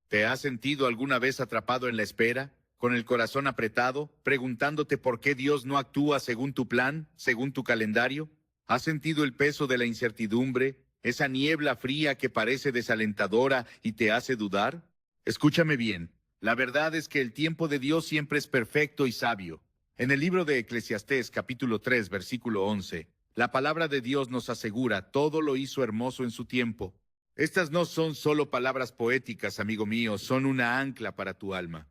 ¿Te has sentido alguna vez atrapado en la espera, con el corazón apretado, preguntándote por qué Dios no actúa según tu plan, según tu calendario? ¿Has sentido el peso de la incertidumbre, esa niebla fría que parece desalentadora y te hace dudar? Escúchame bien, la verdad es que el tiempo de Dios siempre es perfecto y sabio. En el libro de Eclesiastés, capítulo 3, versículo 11, la palabra de Dios nos asegura, todo lo hizo hermoso en su tiempo. Estas no son solo palabras poéticas, amigo mío, son una ancla para tu alma.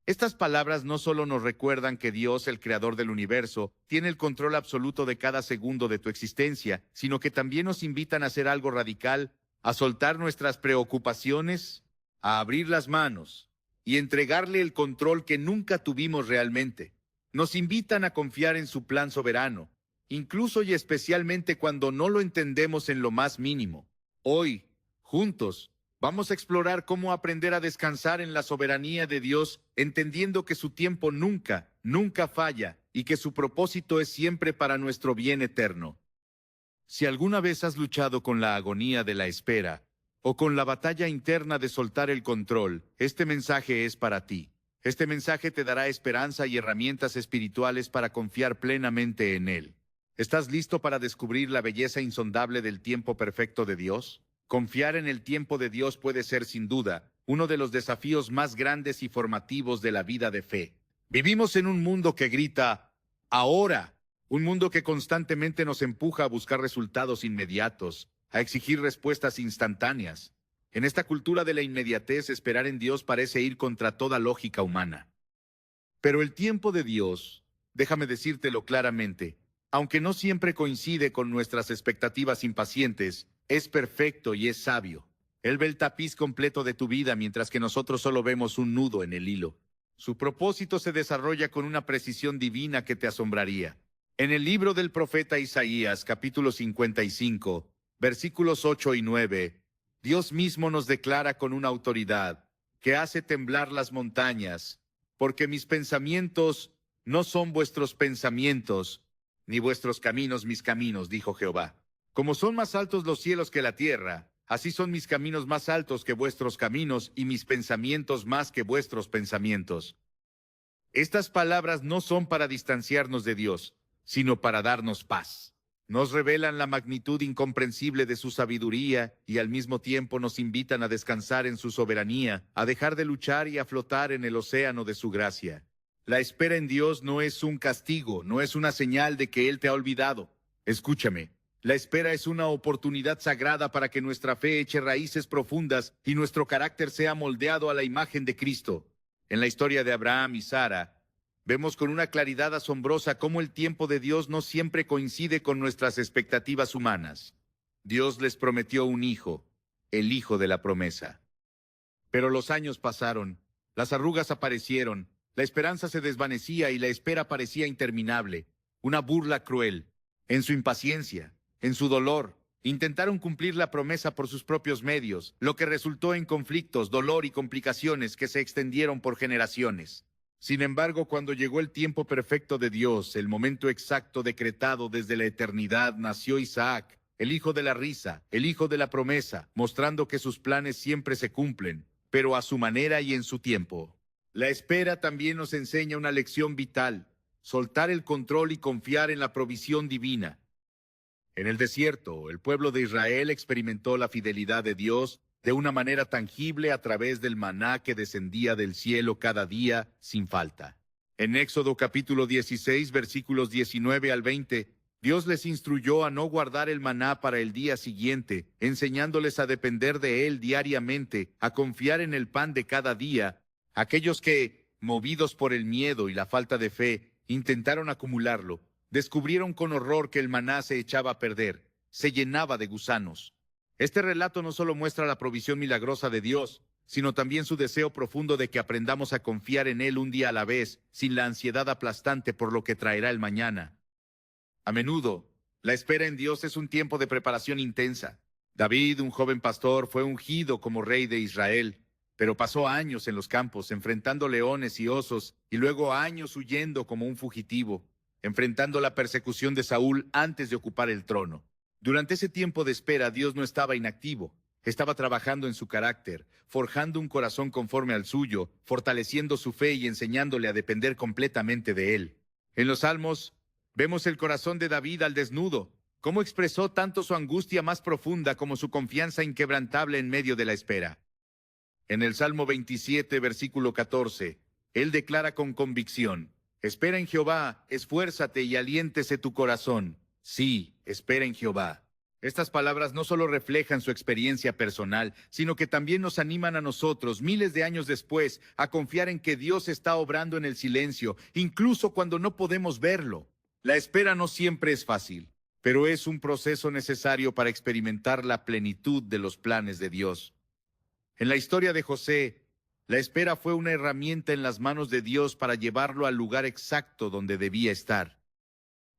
Estas palabras no solo nos recuerdan que Dios, el creador del universo, tiene el control absoluto de cada segundo de tu existencia, sino que también nos invitan a hacer algo radical, a soltar nuestras preocupaciones, a abrir las manos y entregarle el control que nunca tuvimos realmente. Nos invitan a confiar en su plan soberano, incluso y especialmente cuando no lo entendemos en lo más mínimo. Hoy, juntos, vamos a explorar cómo aprender a descansar en la soberanía de Dios, entendiendo que su tiempo nunca, nunca falla y que su propósito es siempre para nuestro bien eterno. Si alguna vez has luchado con la agonía de la espera o con la batalla interna de soltar el control, este mensaje es para ti. Este mensaje te dará esperanza y herramientas espirituales para confiar plenamente en Él. ¿Estás listo para descubrir la belleza insondable del tiempo perfecto de Dios? Confiar en el tiempo de Dios puede ser, sin duda, uno de los desafíos más grandes y formativos de la vida de fe. Vivimos en un mundo que grita, ahora, un mundo que constantemente nos empuja a buscar resultados inmediatos, a exigir respuestas instantáneas. En esta cultura de la inmediatez, esperar en Dios parece ir contra toda lógica humana. Pero el tiempo de Dios, déjame decírtelo claramente, aunque no siempre coincide con nuestras expectativas impacientes, es perfecto y es sabio. Él ve el tapiz completo de tu vida mientras que nosotros solo vemos un nudo en el hilo. Su propósito se desarrolla con una precisión divina que te asombraría. En el libro del profeta Isaías, capítulo 55, versículos 8 y 9, Dios mismo nos declara con una autoridad que hace temblar las montañas, porque mis pensamientos no son vuestros pensamientos, ni vuestros caminos mis caminos, dijo Jehová. Como son más altos los cielos que la tierra, así son mis caminos más altos que vuestros caminos y mis pensamientos más que vuestros pensamientos. Estas palabras no son para distanciarnos de Dios, sino para darnos paz. Nos revelan la magnitud incomprensible de su sabiduría y al mismo tiempo nos invitan a descansar en su soberanía, a dejar de luchar y a flotar en el océano de su gracia. La espera en Dios no es un castigo, no es una señal de que Él te ha olvidado. Escúchame, la espera es una oportunidad sagrada para que nuestra fe eche raíces profundas y nuestro carácter sea moldeado a la imagen de Cristo. En la historia de Abraham y Sara, vemos con una claridad asombrosa cómo el tiempo de Dios no siempre coincide con nuestras expectativas humanas. Dios les prometió un hijo, el hijo de la promesa. Pero los años pasaron, las arrugas aparecieron, la esperanza se desvanecía y la espera parecía interminable, una burla cruel. En su impaciencia, en su dolor, intentaron cumplir la promesa por sus propios medios, lo que resultó en conflictos, dolor y complicaciones que se extendieron por generaciones. Sin embargo, cuando llegó el tiempo perfecto de Dios, el momento exacto decretado desde la eternidad, nació Isaac, el hijo de la risa, el hijo de la promesa, mostrando que sus planes siempre se cumplen, pero a su manera y en su tiempo. La espera también nos enseña una lección vital: soltar el control y confiar en la provisión divina. En el desierto, el pueblo de Israel experimentó la fidelidad de Dios de una manera tangible a través del maná que descendía del cielo cada día sin falta. En Éxodo capítulo 16, versículos 19 al 20, Dios les instruyó a no guardar el maná para el día siguiente, enseñándoles a depender de él diariamente, a confiar en el pan de cada día. Aquellos que, movidos por el miedo y la falta de fe, intentaron acumularlo, descubrieron con horror que el maná se echaba a perder, se llenaba de gusanos. Este relato no solo muestra la provisión milagrosa de Dios, sino también su deseo profundo de que aprendamos a confiar en Él un día a la vez, sin la ansiedad aplastante por lo que traerá el mañana. A menudo, la espera en Dios es un tiempo de preparación intensa. David, un joven pastor, fue ungido como rey de Israel, pero pasó años en los campos, enfrentando leones y osos, y luego años huyendo como un fugitivo, enfrentando la persecución de Saúl antes de ocupar el trono. Durante ese tiempo de espera, Dios no estaba inactivo. Estaba trabajando en su carácter, forjando un corazón conforme al suyo, fortaleciendo su fe y enseñándole a depender completamente de él. En los Salmos, vemos el corazón de David al desnudo, cómo expresó tanto su angustia más profunda como su confianza inquebrantable en medio de la espera. En el Salmo 27, versículo 14, él declara con convicción: espera en Jehová, esfuérzate y aliéntese tu corazón. Sí, espera en Jehová. Estas palabras no solo reflejan su experiencia personal, sino que también nos animan a nosotros, miles de años después, a confiar en que Dios está obrando en el silencio, incluso cuando no podemos verlo. La espera no siempre es fácil, pero es un proceso necesario para experimentar la plenitud de los planes de Dios. En la historia de José, la espera fue una herramienta en las manos de Dios para llevarlo al lugar exacto donde debía estar.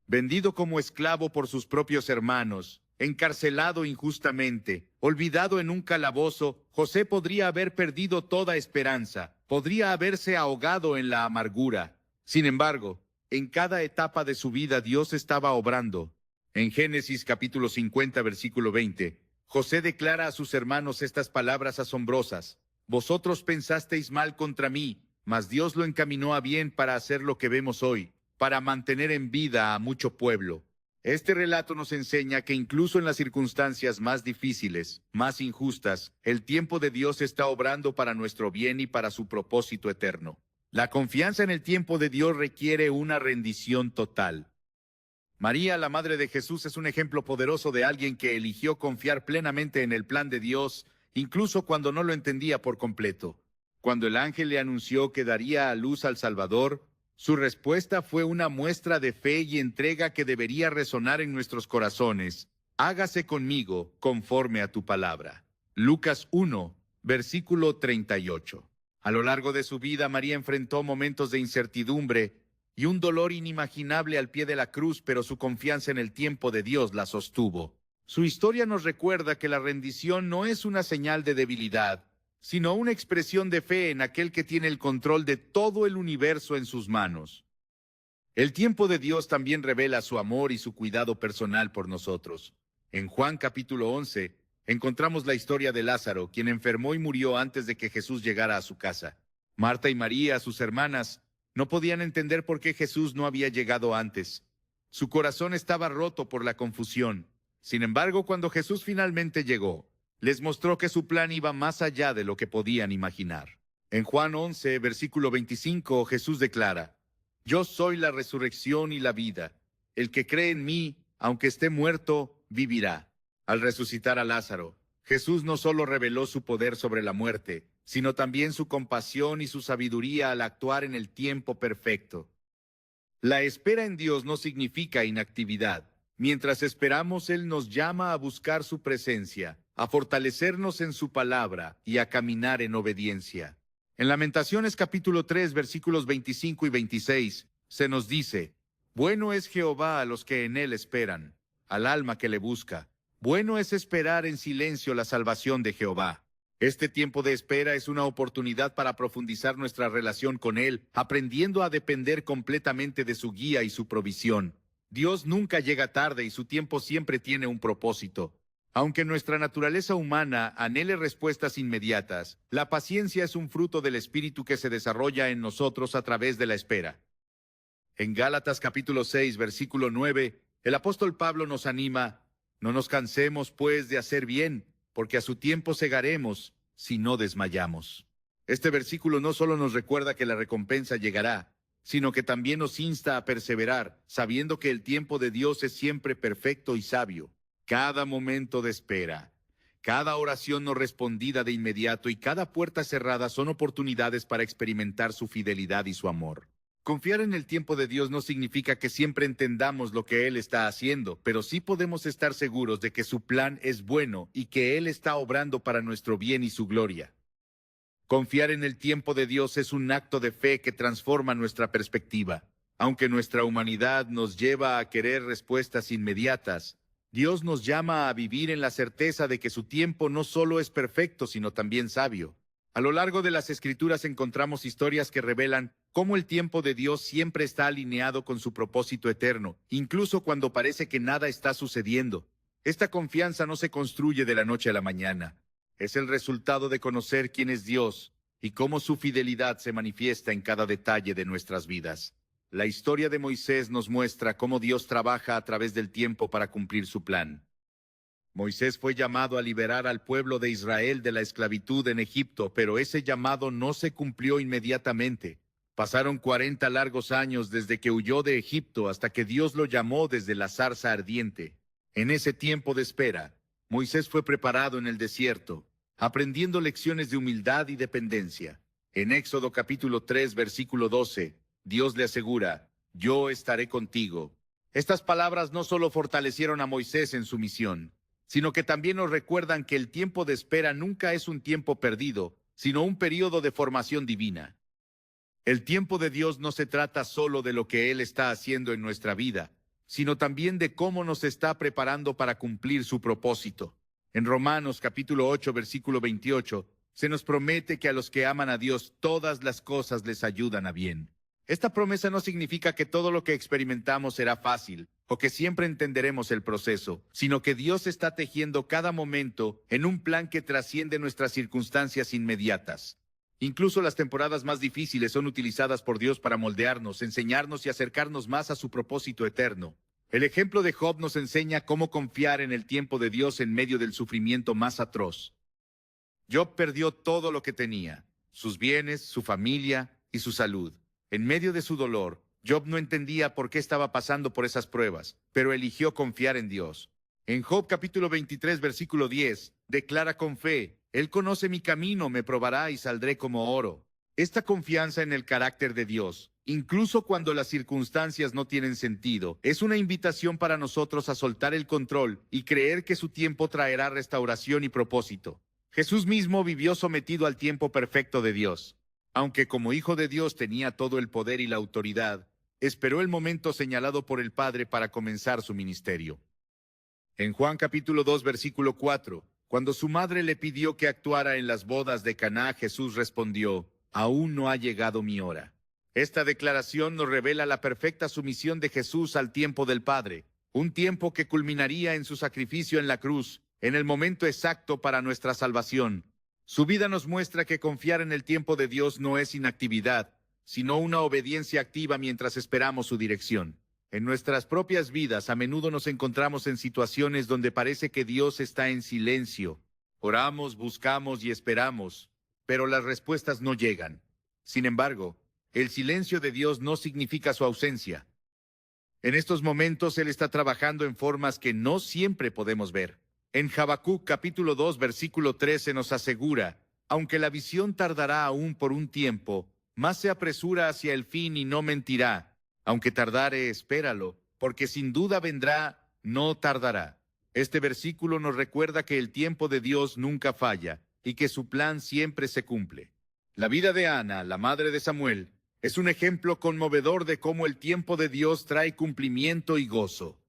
Vendido como esclavo por sus propios hermanos, encarcelado injustamente, olvidado en un calabozo, José podría haber perdido toda esperanza, podría haberse ahogado en la amargura. Sin embargo, en cada etapa de su vida Dios estaba obrando. En Génesis capítulo 50, versículo 20, José declara a sus hermanos estas palabras asombrosas: vosotros pensasteis mal contra mí, mas Dios lo encaminó a bien para hacer lo que vemos hoy, para mantener en vida a mucho pueblo. Este relato nos enseña que incluso en las circunstancias más difíciles, más injustas, el tiempo de Dios está obrando para nuestro bien y para su propósito eterno. La confianza en el tiempo de Dios requiere una rendición total. María, la madre de Jesús, es un ejemplo poderoso de alguien que eligió confiar plenamente en el plan de Dios, incluso cuando no lo entendía por completo. Cuando el ángel le anunció que daría a luz al Salvador, su respuesta fue una muestra de fe y entrega que debería resonar en nuestros corazones. Hágase conmigo conforme a tu palabra. Lucas 1, versículo 38. A lo largo de su vida, María enfrentó momentos de incertidumbre y un dolor inimaginable al pie de la cruz, pero su confianza en el tiempo de Dios la sostuvo. Su historia nos recuerda que la rendición no es una señal de debilidad, sino una expresión de fe en aquel que tiene el control de todo el universo en sus manos. El tiempo de Dios también revela su amor y su cuidado personal por nosotros. En Juan capítulo 11, encontramos la historia de Lázaro, quien enfermó y murió antes de que Jesús llegara a su casa. Marta y María, sus hermanas, no podían entender por qué Jesús no había llegado antes. Su corazón estaba roto por la confusión. Sin embargo, cuando Jesús finalmente llegó, les mostró que su plan iba más allá de lo que podían imaginar. En Juan 11, versículo 25, Jesús declara: yo soy la resurrección y la vida. El que cree en mí, aunque esté muerto, vivirá. Al resucitar a Lázaro, Jesús no solo reveló su poder sobre la muerte, sino también su compasión y su sabiduría al actuar en el tiempo perfecto. La espera en Dios no significa inactividad. Mientras esperamos, Él nos llama a buscar su presencia, a fortalecernos en su palabra y a caminar en obediencia. En Lamentaciones capítulo 3, versículos 25 y 26, se nos dice: bueno es Jehová a los que en Él esperan, al alma que le busca. Bueno es esperar en silencio la salvación de Jehová. Este tiempo de espera es una oportunidad para profundizar nuestra relación con Él, aprendiendo a depender completamente de su guía y su provisión. Dios nunca llega tarde y su tiempo siempre tiene un propósito. Aunque nuestra naturaleza humana anhele respuestas inmediatas, la paciencia es un fruto del Espíritu que se desarrolla en nosotros a través de la espera. En Gálatas capítulo 6, versículo 9, el apóstol Pablo nos anima: no nos cansemos, pues, de hacer bien, porque a su tiempo segaremos, si no desmayamos. Este versículo no solo nos recuerda que la recompensa llegará, sino que también nos insta a perseverar, sabiendo que el tiempo de Dios es siempre perfecto y sabio. Cada momento de espera, cada oración no respondida de inmediato y cada puerta cerrada son oportunidades para experimentar su fidelidad y su amor. Confiar en el tiempo de Dios no significa que siempre entendamos lo que Él está haciendo, pero sí podemos estar seguros de que su plan es bueno y que Él está obrando para nuestro bien y su gloria. Confiar en el tiempo de Dios es un acto de fe que transforma nuestra perspectiva. Aunque nuestra humanidad nos lleva a querer respuestas inmediatas, Dios nos llama a vivir en la certeza de que su tiempo no solo es perfecto, sino también sabio. A lo largo de las Escrituras encontramos historias que revelan cómo el tiempo de Dios siempre está alineado con su propósito eterno, incluso cuando parece que nada está sucediendo. Esta confianza no se construye de la noche a la mañana. Es el resultado de conocer quién es Dios y cómo su fidelidad se manifiesta en cada detalle de nuestras vidas. La historia de Moisés nos muestra cómo Dios trabaja a través del tiempo para cumplir su plan. Moisés fue llamado a liberar al pueblo de Israel de la esclavitud en Egipto, pero ese llamado no se cumplió inmediatamente. Pasaron 40 largos años desde que huyó de Egipto hasta que Dios lo llamó desde la zarza ardiente. En ese tiempo de espera, Moisés fue preparado en el desierto, aprendiendo lecciones de humildad y dependencia. En Éxodo capítulo 3, versículo 12, Dios le asegura: «Yo estaré contigo». Estas palabras no solo fortalecieron a Moisés en su misión, sino que también nos recuerdan que el tiempo de espera nunca es un tiempo perdido, sino un período de formación divina. El tiempo de Dios no se trata solo de lo que Él está haciendo en nuestra vida, sino también de cómo nos está preparando para cumplir su propósito. En Romanos capítulo 8, versículo 28, se nos promete que a los que aman a Dios todas las cosas les ayudan a bien. Esta promesa no significa que todo lo que experimentamos será fácil o que siempre entenderemos el proceso, sino que Dios está tejiendo cada momento en un plan que trasciende nuestras circunstancias inmediatas. Incluso las temporadas más difíciles son utilizadas por Dios para moldearnos, enseñarnos y acercarnos más a su propósito eterno. El ejemplo de Job nos enseña cómo confiar en el tiempo de Dios en medio del sufrimiento más atroz. Job perdió todo lo que tenía: sus bienes, su familia y su salud. En medio de su dolor, Job no entendía por qué estaba pasando por esas pruebas, pero eligió confiar en Dios. En Job capítulo 23, versículo 10, declara con fe: «Él conoce mi camino, me probará y saldré como oro». Esta confianza en el carácter de Dios, incluso cuando las circunstancias no tienen sentido, es una invitación para nosotros a soltar el control y creer que su tiempo traerá restauración y propósito. Jesús mismo vivió sometido al tiempo perfecto de Dios. Aunque como Hijo de Dios tenía todo el poder y la autoridad, esperó el momento señalado por el Padre para comenzar su ministerio. En Juan capítulo 2, versículo 4, cuando su madre le pidió que actuara en las bodas de Caná, Jesús respondió: «Aún no ha llegado mi hora». Esta declaración nos revela la perfecta sumisión de Jesús al tiempo del Padre, un tiempo que culminaría en su sacrificio en la cruz, en el momento exacto para nuestra salvación. Su vida nos muestra que confiar en el tiempo de Dios no es inactividad, sino una obediencia activa mientras esperamos su dirección. En nuestras propias vidas a menudo nos encontramos en situaciones donde parece que Dios está en silencio. Oramos, buscamos y esperamos, pero las respuestas no llegan. Sin embargo, el silencio de Dios no significa su ausencia. En estos momentos Él está trabajando en formas que no siempre podemos ver. En Habacuc capítulo 2, versículo 13 nos asegura: «Aunque la visión tardará aún por un tiempo, más se apresura hacia el fin y no mentirá. Aunque tardare, espéralo, porque sin duda vendrá, no tardará». Este versículo nos recuerda que el tiempo de Dios nunca falla y que su plan siempre se cumple. La vida de Ana, la madre de Samuel, es un ejemplo conmovedor de cómo el tiempo de Dios trae cumplimiento y gozo.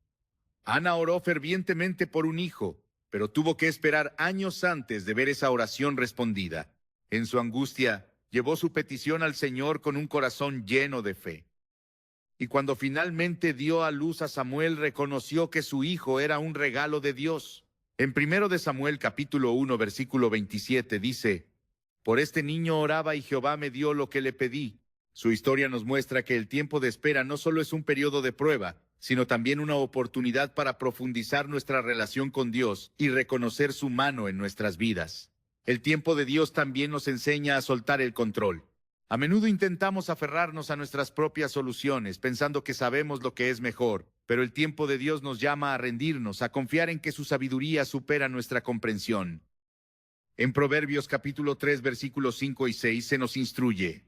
Ana oró fervientemente por un hijo, pero tuvo que esperar años antes de ver esa oración respondida. En su angustia, llevó su petición al Señor con un corazón lleno de fe. Y cuando finalmente dio a luz a Samuel, reconoció que su hijo era un regalo de Dios. En 1 de Samuel capítulo 1, versículo 27 dice: «Por este niño oraba y Jehová me dio lo que le pedí». Su historia nos muestra que el tiempo de espera no solo es un periodo de prueba, sino también una oportunidad para profundizar nuestra relación con Dios y reconocer su mano en nuestras vidas. El tiempo de Dios también nos enseña a soltar el control. A menudo intentamos aferrarnos a nuestras propias soluciones, pensando que sabemos lo que es mejor, pero el tiempo de Dios nos llama a rendirnos, a confiar en que su sabiduría supera nuestra comprensión. En Proverbios capítulo 3, versículos 5 y 6 se nos instruye: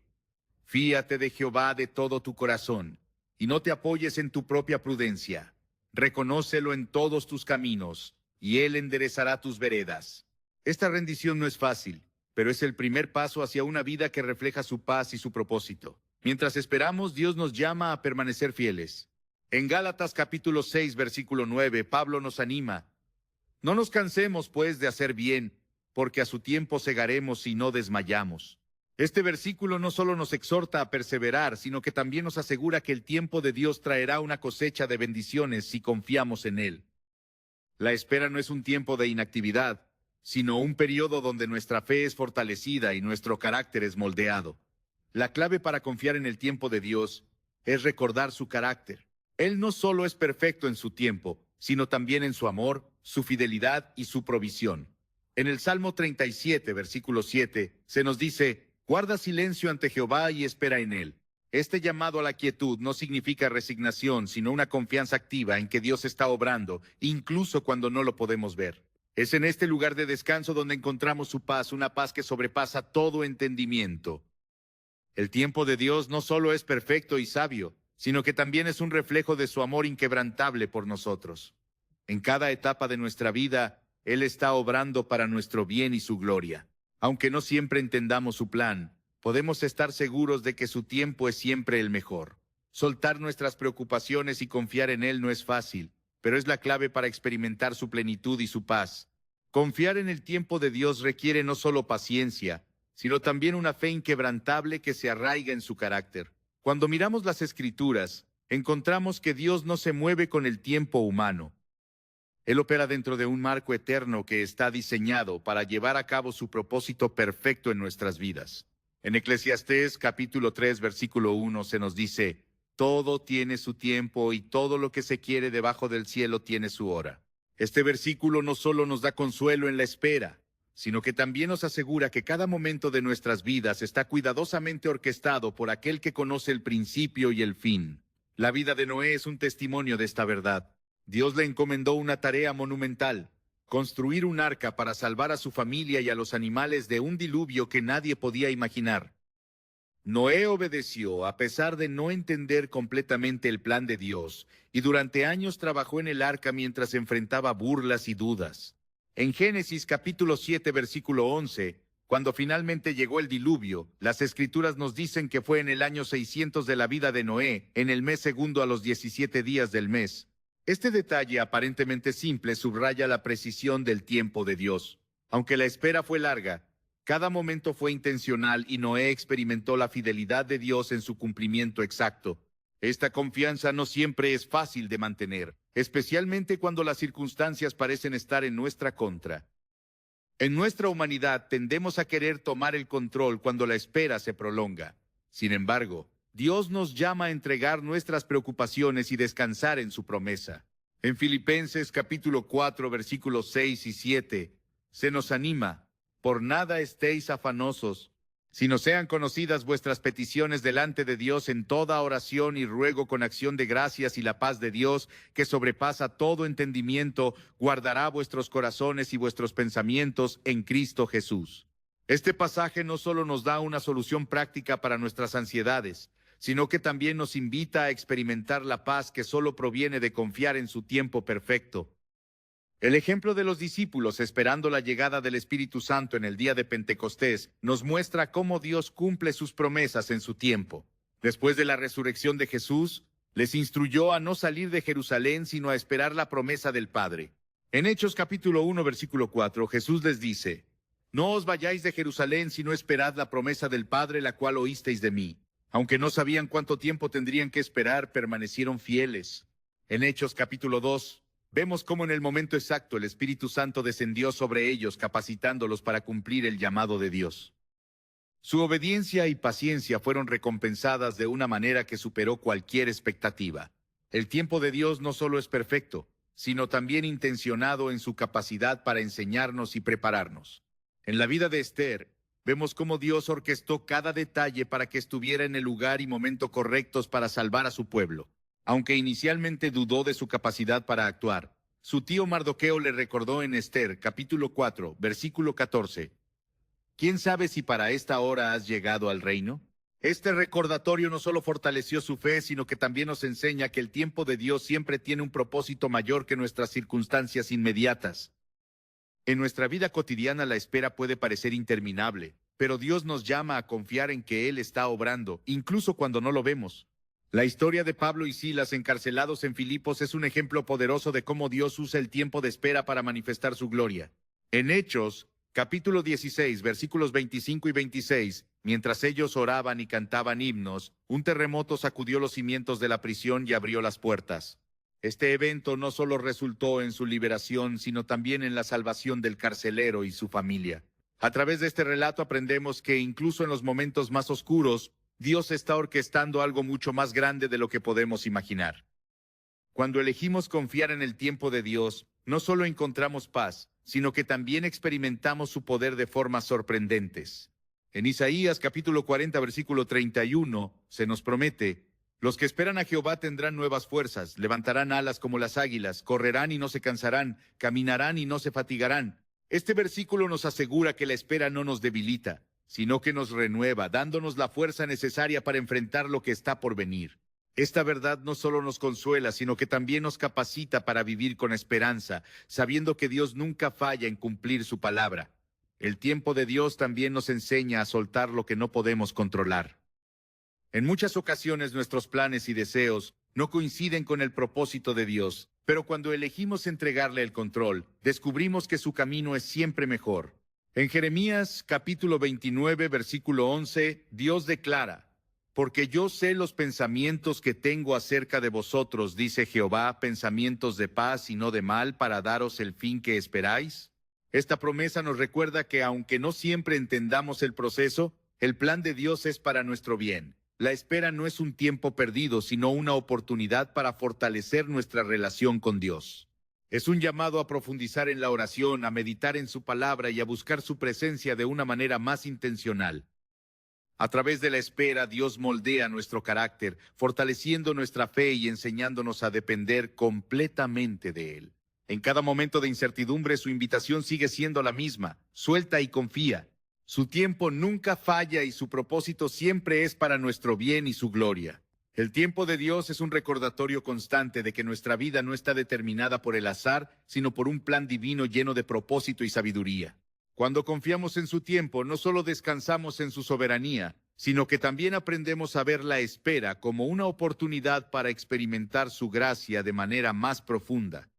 «Fíate de Jehová de todo tu corazón, y no te apoyes en tu propia prudencia. Reconócelo en todos tus caminos, y Él enderezará tus veredas». Esta rendición no es fácil, pero es el primer paso hacia una vida que refleja su paz y su propósito. Mientras esperamos, Dios nos llama a permanecer fieles. En Gálatas capítulo 6, versículo 9, Pablo nos anima: «No nos cansemos, pues, de hacer bien, porque a su tiempo segaremos si no desmayamos». Este versículo no solo nos exhorta a perseverar, sino que también nos asegura que el tiempo de Dios traerá una cosecha de bendiciones si confiamos en Él. La espera no es un tiempo de inactividad, sino un periodo donde nuestra fe es fortalecida y nuestro carácter es moldeado. La clave para confiar en el tiempo de Dios es recordar su carácter. Él no solo es perfecto en su tiempo, sino también en su amor, su fidelidad y su provisión. En el Salmo 37, versículo 7, se nos dice: guarda silencio ante Jehová y espera en él. Este llamado a la quietud no significa resignación, sino una confianza activa en que Dios está obrando, incluso cuando no lo podemos ver. Es en este lugar de descanso donde encontramos su paz, una paz que sobrepasa todo entendimiento. El tiempo de Dios no solo es perfecto y sabio, sino que también es un reflejo de su amor inquebrantable por nosotros. En cada etapa de nuestra vida, Él está obrando para nuestro bien y su gloria. Aunque no siempre entendamos su plan, podemos estar seguros de que su tiempo es siempre el mejor. Soltar nuestras preocupaciones y confiar en Él no es fácil, pero es la clave para experimentar su plenitud y su paz. Confiar en el tiempo de Dios requiere no solo paciencia, sino también una fe inquebrantable que se arraiga en su carácter. Cuando miramos las Escrituras, encontramos que Dios no se mueve con el tiempo humano. Él opera dentro de un marco eterno que está diseñado para llevar a cabo su propósito perfecto en nuestras vidas. En Eclesiastés capítulo 3, versículo 1 se nos dice: todo tiene su tiempo y todo lo que se quiere debajo del cielo tiene su hora. Este versículo no solo nos da consuelo en la espera, sino que también nos asegura que cada momento de nuestras vidas está cuidadosamente orquestado por aquel que conoce el principio y el fin. La vida de Noé es un testimonio de esta verdad. Dios le encomendó una tarea monumental: construir un arca para salvar a su familia y a los animales de un diluvio que nadie podía imaginar. Noé obedeció a pesar de no entender completamente el plan de Dios, y durante años trabajó en el arca mientras enfrentaba burlas y dudas. En Génesis capítulo 7, versículo 11, cuando finalmente llegó el diluvio, las Escrituras nos dicen que fue en el año 600 de la vida de Noé, en el mes segundo a los 17 días del mes. Este detalle aparentemente simple subraya la precisión del tiempo de Dios. Aunque la espera fue larga, cada momento fue intencional y Noé experimentó la fidelidad de Dios en su cumplimiento exacto. Esta confianza no siempre es fácil de mantener, especialmente cuando las circunstancias parecen estar en nuestra contra. En nuestra humanidad tendemos a querer tomar el control cuando la espera se prolonga. Sin embargo, Dios nos llama a entregar nuestras preocupaciones y descansar en su promesa. En Filipenses capítulo 4, versículos 6 y 7, se nos anima: por nada estéis afanosos, sino sean conocidas vuestras peticiones delante de Dios en toda oración y ruego con acción de gracias, y la paz de Dios, que sobrepasa todo entendimiento, guardará vuestros corazones y vuestros pensamientos en Cristo Jesús. Este pasaje no solo nos da una solución práctica para nuestras ansiedades, sino que también nos invita a experimentar la paz que solo proviene de confiar en su tiempo perfecto. El ejemplo de los discípulos esperando la llegada del Espíritu Santo en el día de Pentecostés nos muestra cómo Dios cumple sus promesas en su tiempo. Después de la resurrección de Jesús, les instruyó a no salir de Jerusalén, sino a esperar la promesa del Padre. En Hechos capítulo 1, versículo 4, Jesús les dice: no os vayáis de Jerusalén, sino esperad la promesa del Padre, la cual oísteis de mí. Aunque no sabían cuánto tiempo tendrían que esperar, permanecieron fieles. En Hechos capítulo 2, vemos cómo en el momento exacto el Espíritu Santo descendió sobre ellos, capacitándolos para cumplir el llamado de Dios. Su obediencia y paciencia fueron recompensadas de una manera que superó cualquier expectativa. El tiempo de Dios no solo es perfecto, sino también intencionado en su capacidad para enseñarnos y prepararnos. En la vida de Esther, vemos cómo Dios orquestó cada detalle para que estuviera en el lugar y momento correctos para salvar a su pueblo. Aunque inicialmente dudó de su capacidad para actuar, su tío Mardoqueo le recordó en Esther, capítulo 4, versículo 14: ¿quién sabe si para esta hora has llegado al reino? Este recordatorio no solo fortaleció su fe, sino que también nos enseña que el tiempo de Dios siempre tiene un propósito mayor que nuestras circunstancias inmediatas. En nuestra vida cotidiana la espera puede parecer interminable, pero Dios nos llama a confiar en que Él está obrando, incluso cuando no lo vemos. La historia de Pablo y Silas encarcelados en Filipos es un ejemplo poderoso de cómo Dios usa el tiempo de espera para manifestar su gloria. En Hechos, capítulo 16, versículos 25 y 26, mientras ellos oraban y cantaban himnos, un terremoto sacudió los cimientos de la prisión y abrió las puertas. Este evento no solo resultó en su liberación, sino también en la salvación del carcelero y su familia. A través de este relato aprendemos que incluso en los momentos más oscuros, Dios está orquestando algo mucho más grande de lo que podemos imaginar. Cuando elegimos confiar en el tiempo de Dios, no solo encontramos paz, sino que también experimentamos su poder de formas sorprendentes. En Isaías capítulo 40, versículo 31, se nos promete: los que esperan a Jehová tendrán nuevas fuerzas, levantarán alas como las águilas, correrán y no se cansarán, caminarán y no se fatigarán. Este versículo nos asegura que la espera no nos debilita, sino que nos renueva, dándonos la fuerza necesaria para enfrentar lo que está por venir. Esta verdad no solo nos consuela, sino que también nos capacita para vivir con esperanza, sabiendo que Dios nunca falla en cumplir su palabra. El tiempo de Dios también nos enseña a soltar lo que no podemos controlar. En muchas ocasiones nuestros planes y deseos no coinciden con el propósito de Dios, pero cuando elegimos entregarle el control, descubrimos que su camino es siempre mejor. En Jeremías capítulo 29, versículo 11, Dios declara: porque yo sé los pensamientos que tengo acerca de vosotros, dice Jehová, pensamientos de paz y no de mal, para daros el fin que esperáis. Esta promesa nos recuerda que aunque no siempre entendamos el proceso, el plan de Dios es para nuestro bien. La espera no es un tiempo perdido, sino una oportunidad para fortalecer nuestra relación con Dios. Es un llamado a profundizar en la oración, a meditar en su palabra y a buscar su presencia de una manera más intencional. A través de la espera, Dios moldea nuestro carácter, fortaleciendo nuestra fe y enseñándonos a depender completamente de Él. En cada momento de incertidumbre, su invitación sigue siendo la misma: suelta y confía. Su tiempo nunca falla y su propósito siempre es para nuestro bien y su gloria. El tiempo de Dios es un recordatorio constante de que nuestra vida no está determinada por el azar, sino por un plan divino lleno de propósito y sabiduría. Cuando confiamos en su tiempo, no solo descansamos en su soberanía, sino que también aprendemos a ver la espera como una oportunidad para experimentar su gracia de manera más profunda.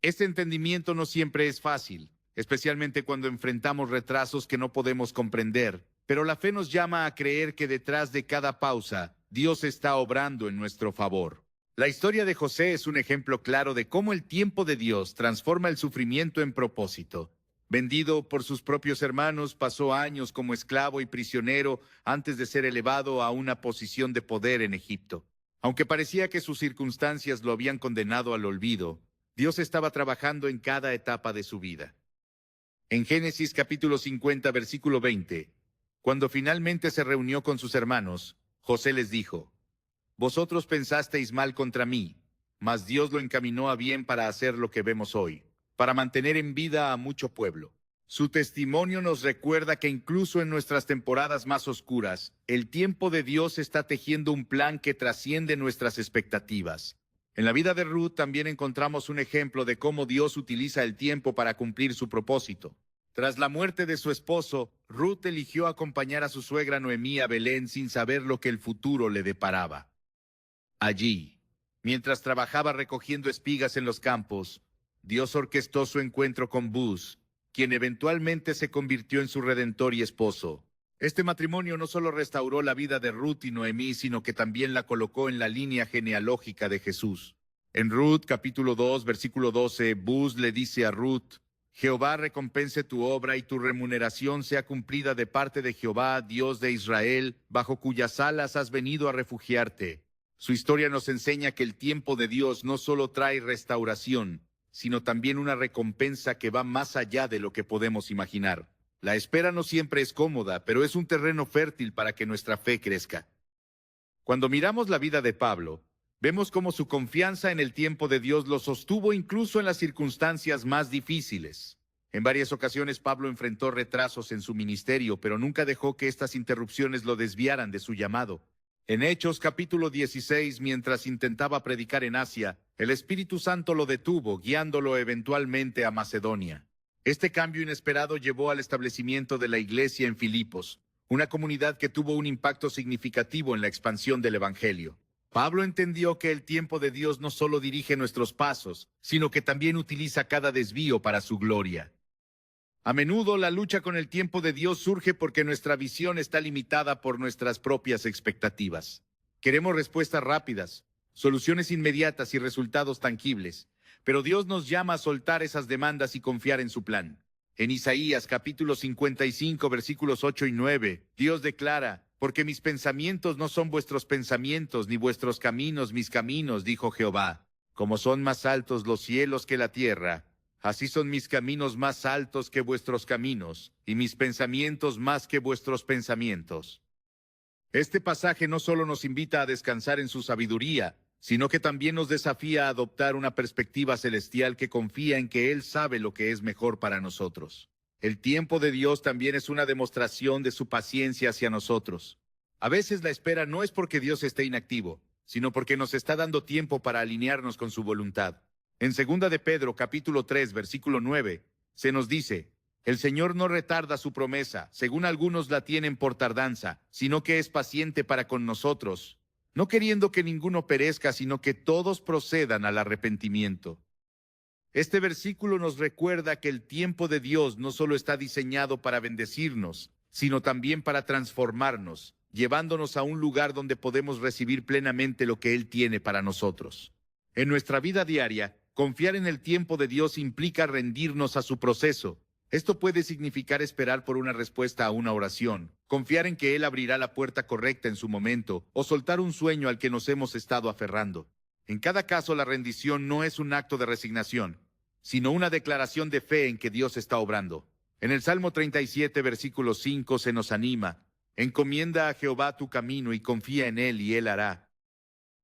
Este entendimiento no siempre es fácil, especialmente cuando enfrentamos retrasos que no podemos comprender, pero la fe nos llama a creer que detrás de cada pausa, Dios está obrando en nuestro favor. La historia de José es un ejemplo claro de cómo el tiempo de Dios transforma el sufrimiento en propósito. Vendido por sus propios hermanos, pasó años como esclavo y prisionero antes de ser elevado a una posición de poder en Egipto. Aunque parecía que sus circunstancias lo habían condenado al olvido, Dios estaba trabajando en cada etapa de su vida. En Génesis capítulo 50, versículo 20, cuando finalmente se reunió con sus hermanos, José les dijo: vosotros pensasteis mal contra mí, mas Dios lo encaminó a bien para hacer lo que vemos hoy, para mantener en vida a mucho pueblo. Su testimonio nos recuerda que incluso en nuestras temporadas más oscuras, el tiempo de Dios está tejiendo un plan que trasciende nuestras expectativas. En la vida de Ruth también encontramos un ejemplo de cómo Dios utiliza el tiempo para cumplir su propósito. Tras la muerte de su esposo, Ruth eligió acompañar a su suegra Noemí a Belén sin saber lo que el futuro le deparaba. Allí, mientras trabajaba recogiendo espigas en los campos, Dios orquestó su encuentro con Buz, quien eventualmente se convirtió en su redentor y esposo. Este matrimonio no solo restauró la vida de Ruth y Noemí, sino que también la colocó en la línea genealógica de Jesús. En Ruth, capítulo 2, versículo 12, Buz le dice a Ruth: Jehová recompense tu obra y tu remuneración sea cumplida de parte de Jehová, Dios de Israel, bajo cuyas alas has venido a refugiarte. Su historia nos enseña que el tiempo de Dios no solo trae restauración, sino también una recompensa que va más allá de lo que podemos imaginar. La espera no siempre es cómoda, pero es un terreno fértil para que nuestra fe crezca. Cuando miramos la vida de Pablo, vemos cómo su confianza en el tiempo de Dios lo sostuvo incluso en las circunstancias más difíciles. En varias ocasiones Pablo enfrentó retrasos en su ministerio, pero nunca dejó que estas interrupciones lo desviaran de su llamado. En Hechos capítulo 16, mientras intentaba predicar en Asia, el Espíritu Santo lo detuvo, guiándolo eventualmente a Macedonia. Este cambio inesperado llevó al establecimiento de la iglesia en Filipos, una comunidad que tuvo un impacto significativo en la expansión del Evangelio. Pablo entendió que el tiempo de Dios no solo dirige nuestros pasos, sino que también utiliza cada desvío para su gloria. A menudo la lucha con el tiempo de Dios surge porque nuestra visión está limitada por nuestras propias expectativas. Queremos respuestas rápidas, soluciones inmediatas y resultados tangibles. Pero Dios nos llama a soltar esas demandas y confiar en su plan. En Isaías capítulo 55 versículos 8 y 9, Dios declara: porque mis pensamientos no son vuestros pensamientos, ni vuestros caminos mis caminos, dijo Jehová. Como son más altos los cielos que la tierra, así son mis caminos más altos que vuestros caminos, y mis pensamientos más que vuestros pensamientos. Este pasaje no solo nos invita a descansar en su sabiduría, sino que también nos desafía a adoptar una perspectiva celestial que confía en que Él sabe lo que es mejor para nosotros. El tiempo de Dios también es una demostración de su paciencia hacia nosotros. A veces la espera no es porque Dios esté inactivo, sino porque nos está dando tiempo para alinearnos con su voluntad. En 2 de Pedro, capítulo 3, versículo 9, se nos dice: el Señor no retarda su promesa, según algunos la tienen por tardanza, sino que es paciente para con nosotros, no queriendo que ninguno perezca, sino que todos procedan al arrepentimiento. Este versículo nos recuerda que el tiempo de Dios no solo está diseñado para bendecirnos, sino también para transformarnos, llevándonos a un lugar donde podemos recibir plenamente lo que Él tiene para nosotros. En nuestra vida diaria, confiar en el tiempo de Dios implica rendirnos a su proceso. Esto puede significar esperar por una respuesta a una oración, confiar en que Él abrirá la puerta correcta en su momento, o soltar un sueño al que nos hemos estado aferrando. En cada caso, la rendición no es un acto de resignación, sino una declaración de fe en que Dios está obrando. En el Salmo 37, versículo 5, se nos anima: encomienda a Jehová tu camino y confía en Él, y Él hará.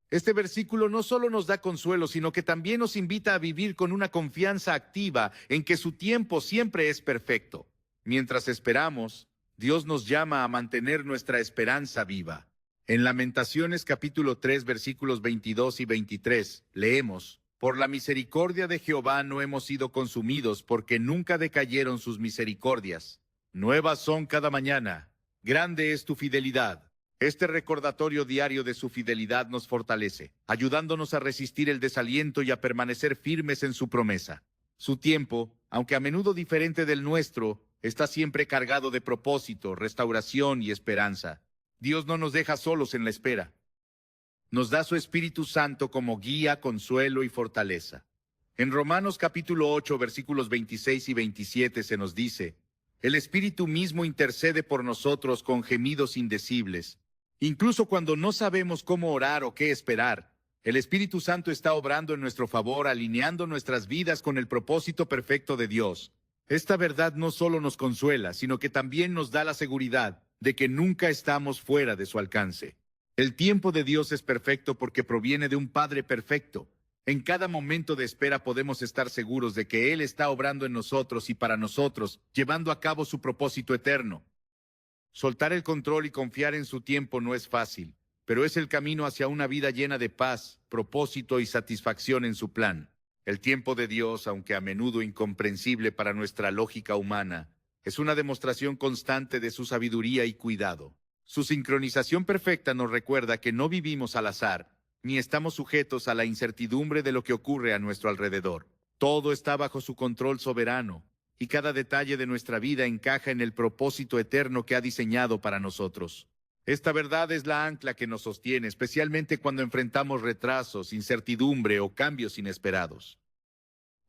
Este versículo no solo nos da consuelo, sino que también nos invita a vivir con una confianza activa en que su tiempo siempre es perfecto. Mientras esperamos, Dios nos llama a mantener nuestra esperanza viva. En Lamentaciones capítulo 3 versículos 22 y 23 leemos: por la misericordia de Jehová no hemos sido consumidos, porque nunca decayeron sus misericordias. Nuevas son cada mañana, grande es tu fidelidad. Este recordatorio diario de su fidelidad nos fortalece, ayudándonos a resistir el desaliento y a permanecer firmes en su promesa. Su tiempo, aunque a menudo diferente del nuestro, está siempre cargado de propósito, restauración y esperanza. Dios no nos deja solos en la espera. Nos da su Espíritu Santo como guía, consuelo y fortaleza. En Romanos capítulo 8, versículos 26 y 27 se nos dice: el Espíritu mismo intercede por nosotros con gemidos indecibles. Incluso cuando no sabemos cómo orar o qué esperar, el Espíritu Santo está obrando en nuestro favor, alineando nuestras vidas con el propósito perfecto de Dios. Esta verdad no solo nos consuela, sino que también nos da la seguridad de que nunca estamos fuera de su alcance. El tiempo de Dios es perfecto porque proviene de un Padre perfecto. En cada momento de espera podemos estar seguros de que Él está obrando en nosotros y para nosotros, llevando a cabo su propósito eterno. Soltar el control y confiar en su tiempo no es fácil, pero es el camino hacia una vida llena de paz, propósito y satisfacción en su plan. El tiempo de Dios, aunque a menudo incomprensible para nuestra lógica humana, es una demostración constante de su sabiduría y cuidado. Su sincronización perfecta nos recuerda que no vivimos al azar, ni estamos sujetos a la incertidumbre de lo que ocurre a nuestro alrededor. Todo está bajo su control soberano, y cada detalle de nuestra vida encaja en el propósito eterno que ha diseñado para nosotros. Esta verdad es la ancla que nos sostiene, especialmente cuando enfrentamos retrasos, incertidumbre o cambios inesperados.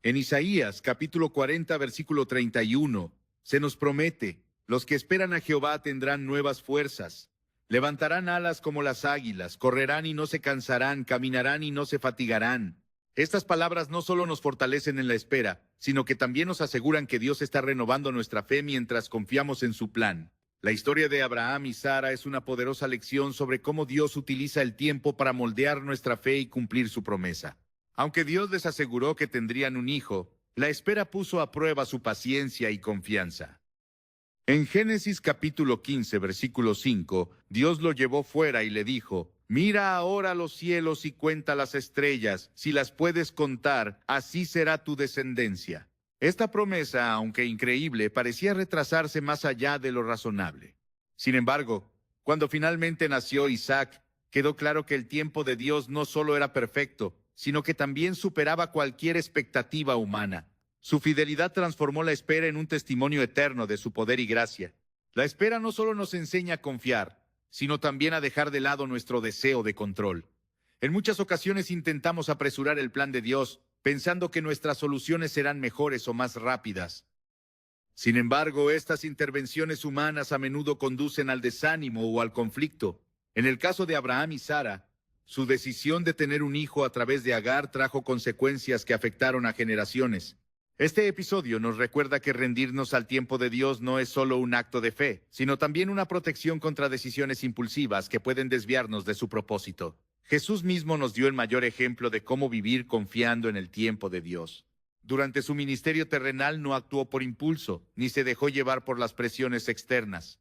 En Isaías, capítulo 40, versículo 31, se nos promete: los que esperan a Jehová tendrán nuevas fuerzas. Levantarán alas como las águilas, correrán y no se cansarán, caminarán y no se fatigarán. Estas palabras no solo nos fortalecen en la espera, sino que también nos aseguran que Dios está renovando nuestra fe mientras confiamos en su plan. La historia de Abraham y Sara es una poderosa lección sobre cómo Dios utiliza el tiempo para moldear nuestra fe y cumplir su promesa. Aunque Dios les aseguró que tendrían un hijo, la espera puso a prueba su paciencia y confianza. En Génesis capítulo 15, versículo 5, Dios lo llevó fuera y le dijo: mira ahora los cielos y cuenta las estrellas, si las puedes contar, así será tu descendencia. Esta promesa, aunque increíble, parecía retrasarse más allá de lo razonable. Sin embargo, cuando finalmente nació Isaac, quedó claro que el tiempo de Dios no solo era perfecto, sino que también superaba cualquier expectativa humana. Su fidelidad transformó la espera en un testimonio eterno de su poder y gracia. La espera no solo nos enseña a confiar, sino también a dejar de lado nuestro deseo de control. En muchas ocasiones intentamos apresurar el plan de Dios, pensando que nuestras soluciones serán mejores o más rápidas. Sin embargo, estas intervenciones humanas a menudo conducen al desánimo o al conflicto. En el caso de Abraham y Sara, su decisión de tener un hijo a través de Agar trajo consecuencias que afectaron a generaciones. Este episodio nos recuerda que rendirnos al tiempo de Dios no es solo un acto de fe, sino también una protección contra decisiones impulsivas que pueden desviarnos de su propósito. Jesús mismo nos dio el mayor ejemplo de cómo vivir confiando en el tiempo de Dios. Durante su ministerio terrenal no actuó por impulso, ni se dejó llevar por las presiones externas.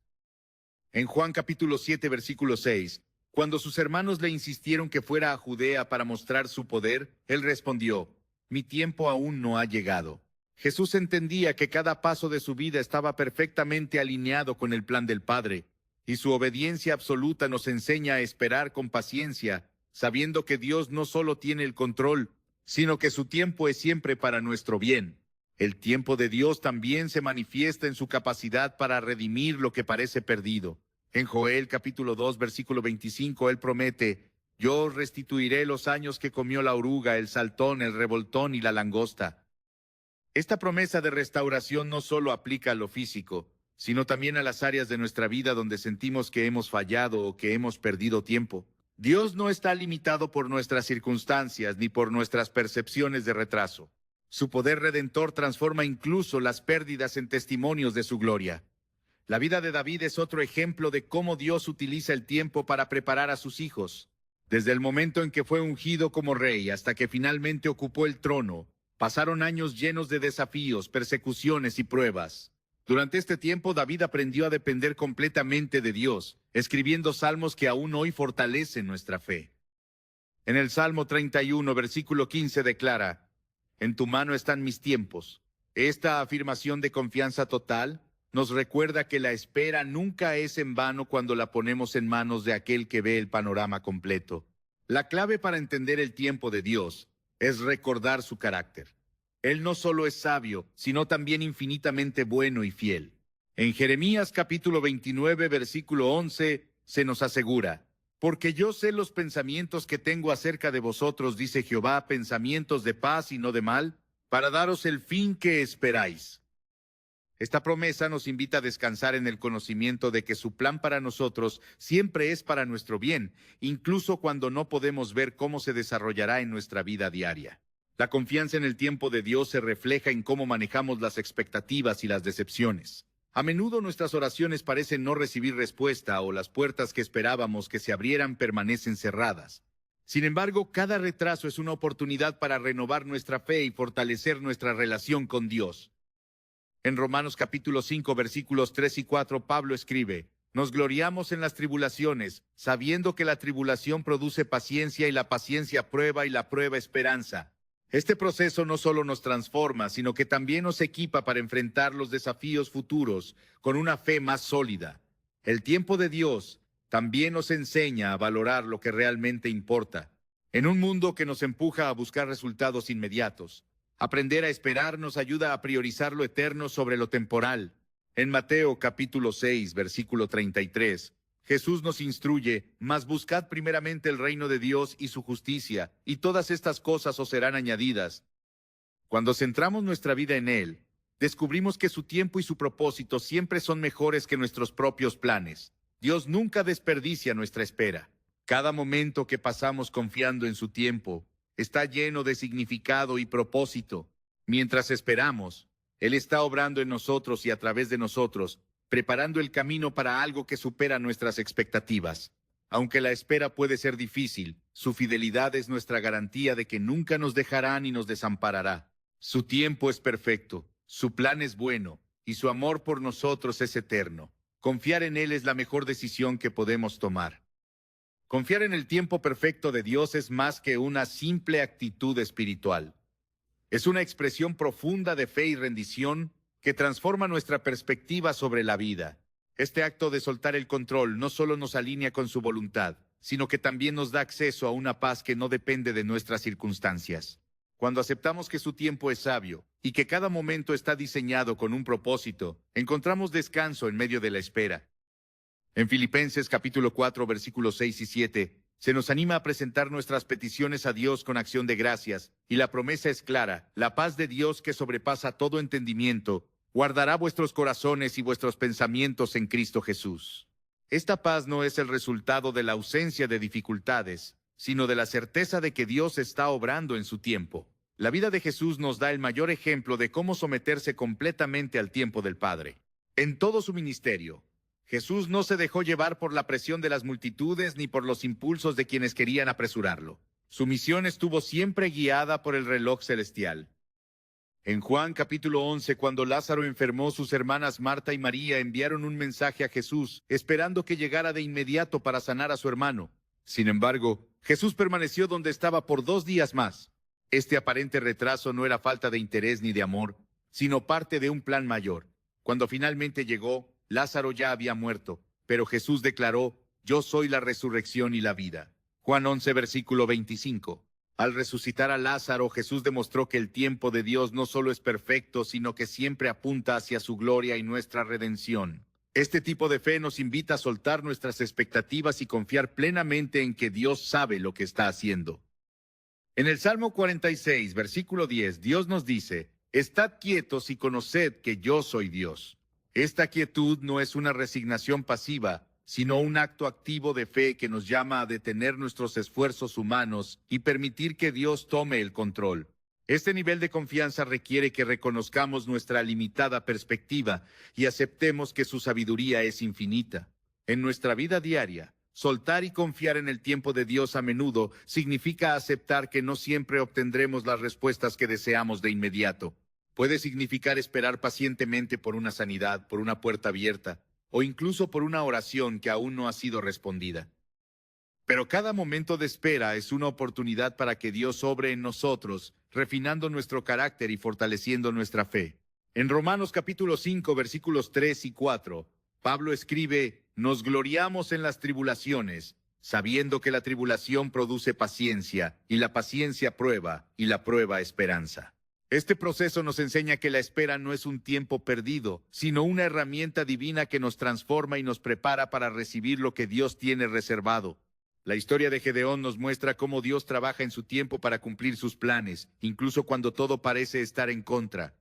En Juan capítulo 7, versículo 6, cuando sus hermanos le insistieron que fuera a Judea para mostrar su poder, él respondió: «Mi tiempo aún no ha llegado». Jesús entendía que cada paso de su vida estaba perfectamente alineado con el plan del Padre, y su obediencia absoluta nos enseña a esperar con paciencia, sabiendo que Dios no solo tiene el control, sino que su tiempo es siempre para nuestro bien. El tiempo de Dios también se manifiesta en su capacidad para redimir lo que parece perdido. En Joel capítulo 2, versículo 25, él promete: «Yo os restituiré los años que comió la oruga, el saltón, el revoltón y la langosta». Esta promesa de restauración no solo aplica a lo físico, sino también a las áreas de nuestra vida donde sentimos que hemos fallado o que hemos perdido tiempo. Dios no está limitado por nuestras circunstancias ni por nuestras percepciones de retraso. Su poder redentor transforma incluso las pérdidas en testimonios de su gloria. La vida de David es otro ejemplo de cómo Dios utiliza el tiempo para preparar a sus hijos. Desde el momento en que fue ungido como rey hasta que finalmente ocupó el trono, pasaron años llenos de desafíos, persecuciones y pruebas. Durante este tiempo, David aprendió a depender completamente de Dios, escribiendo salmos que aún hoy fortalecen nuestra fe. En el Salmo 31, versículo 15 declara: «En tu mano están mis tiempos». Esta afirmación de confianza total nos recuerda que la espera nunca es en vano cuando la ponemos en manos de aquel que ve el panorama completo. La clave para entender el tiempo de Dios es recordar su carácter. Él no solo es sabio, sino también infinitamente bueno y fiel. En Jeremías capítulo 29, versículo 11, se nos asegura: «Porque yo sé los pensamientos que tengo acerca de vosotros, dice Jehová, pensamientos de paz y no de mal, para daros el fin que esperáis». Esta promesa nos invita a descansar en el conocimiento de que su plan para nosotros siempre es para nuestro bien, incluso cuando no podemos ver cómo se desarrollará en nuestra vida diaria. La confianza en el tiempo de Dios se refleja en cómo manejamos las expectativas y las decepciones. A menudo nuestras oraciones parecen no recibir respuesta o las puertas que esperábamos que se abrieran permanecen cerradas. Sin embargo, cada retraso es una oportunidad para renovar nuestra fe y fortalecer nuestra relación con Dios. En Romanos capítulo 5, versículos 3 y 4, Pablo escribe: «Nos gloriamos en las tribulaciones, sabiendo que la tribulación produce paciencia y la paciencia prueba y la prueba esperanza». Este proceso no solo nos transforma, sino que también nos equipa para enfrentar los desafíos futuros con una fe más sólida. El tiempo de Dios también nos enseña a valorar lo que realmente importa. En un mundo que nos empuja a buscar resultados inmediatos, aprender a esperar nos ayuda a priorizar lo eterno sobre lo temporal. En Mateo capítulo 6, versículo 33, Jesús nos instruye: «Mas buscad primeramente el reino de Dios y su justicia, y todas estas cosas os serán añadidas». Cuando centramos nuestra vida en Él, descubrimos que su tiempo y su propósito siempre son mejores que nuestros propios planes. Dios nunca desperdicia nuestra espera. Cada momento que pasamos confiando en su tiempo está lleno de significado y propósito. Mientras esperamos, Él está obrando en nosotros y a través de nosotros, preparando el camino para algo que supera nuestras expectativas. Aunque la espera puede ser difícil, su fidelidad es nuestra garantía de que nunca nos dejará ni nos desamparará. Su tiempo es perfecto, su plan es bueno, y su amor por nosotros es eterno. Confiar en Él es la mejor decisión que podemos tomar. Confiar en el tiempo perfecto de Dios es más que una simple actitud espiritual. Es una expresión profunda de fe y rendición que transforma nuestra perspectiva sobre la vida. Este acto de soltar el control no solo nos alinea con su voluntad, sino que también nos da acceso a una paz que no depende de nuestras circunstancias. Cuando aceptamos que su tiempo es sabio y que cada momento está diseñado con un propósito, encontramos descanso en medio de la espera. En Filipenses capítulo 4, versículos 6 y 7, Se nos anima a presentar nuestras peticiones a Dios con acción de gracias, y la promesa es clara: la paz de Dios que sobrepasa todo entendimiento, guardará vuestros corazones y vuestros pensamientos en Cristo Jesús. Esta paz no es el resultado de la ausencia de dificultades, sino de la certeza de que Dios está obrando en su tiempo. La vida de Jesús nos da el mayor ejemplo de cómo someterse completamente al tiempo del Padre. En todo su ministerio, Jesús no se dejó llevar por la presión de las multitudes ni por los impulsos de quienes querían apresurarlo. Su misión estuvo siempre guiada por el reloj celestial. En Juan capítulo 11, cuando Lázaro enfermó, sus hermanas Marta y María enviaron un mensaje a Jesús, esperando que llegara de inmediato para sanar a su hermano. Sin embargo, Jesús permaneció donde estaba por 2 días más. Este aparente retraso no era falta de interés ni de amor, sino parte de un plan mayor. Cuando finalmente llegó, Lázaro ya había muerto, pero Jesús declaró: yo soy la resurrección y la vida. Juan 11, versículo 25. Al resucitar a Lázaro, Jesús demostró que el tiempo de Dios no solo es perfecto, sino que siempre apunta hacia su gloria y nuestra redención. Este tipo de fe nos invita a soltar nuestras expectativas y confiar plenamente en que Dios sabe lo que está haciendo. En el Salmo 46, versículo 10, Dios nos dice: estad quietos y conoced que yo soy Dios. Esta quietud no es una resignación pasiva, sino un acto activo de fe que nos llama a detener nuestros esfuerzos humanos y permitir que Dios tome el control. Este nivel de confianza requiere que reconozcamos nuestra limitada perspectiva y aceptemos que su sabiduría es infinita. En nuestra vida diaria, soltar y confiar en el tiempo de Dios a menudo significa aceptar que no siempre obtendremos las respuestas que deseamos de inmediato. Puede significar esperar pacientemente por una sanidad, por una puerta abierta, o incluso por una oración que aún no ha sido respondida. Pero cada momento de espera es una oportunidad para que Dios obre en nosotros, refinando nuestro carácter y fortaleciendo nuestra fe. En Romanos capítulo 5, versículos 3 y 4, Pablo escribe: nos gloriamos en las tribulaciones, sabiendo que la tribulación produce paciencia, y la paciencia prueba, y la prueba esperanza. Este proceso nos enseña que la espera no es un tiempo perdido, sino una herramienta divina que nos transforma y nos prepara para recibir lo que Dios tiene reservado. La historia de Gedeón nos muestra cómo Dios trabaja en su tiempo para cumplir sus planes, incluso cuando todo parece estar en contra.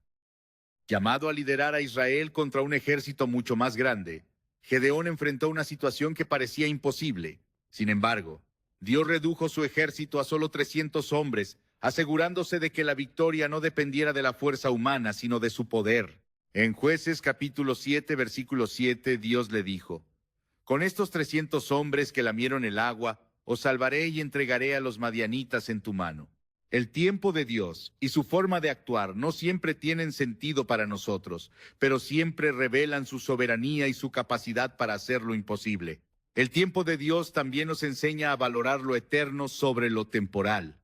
Llamado a liderar a Israel contra un ejército mucho más grande, Gedeón enfrentó una situación que parecía imposible. Sin embargo, Dios redujo su ejército a solo 300 hombres, asegurándose de que la victoria no dependiera de la fuerza humana, sino de su poder. En Jueces capítulo 7, versículo 7, Dios le dijo: con estos 300 hombres que lamieron el agua, os salvaré y entregaré a los madianitas en tu mano. El tiempo de Dios y su forma de actuar no siempre tienen sentido para nosotros, pero siempre revelan su soberanía y su capacidad para hacer lo imposible. El tiempo de Dios también nos enseña a valorar lo eterno sobre lo temporal.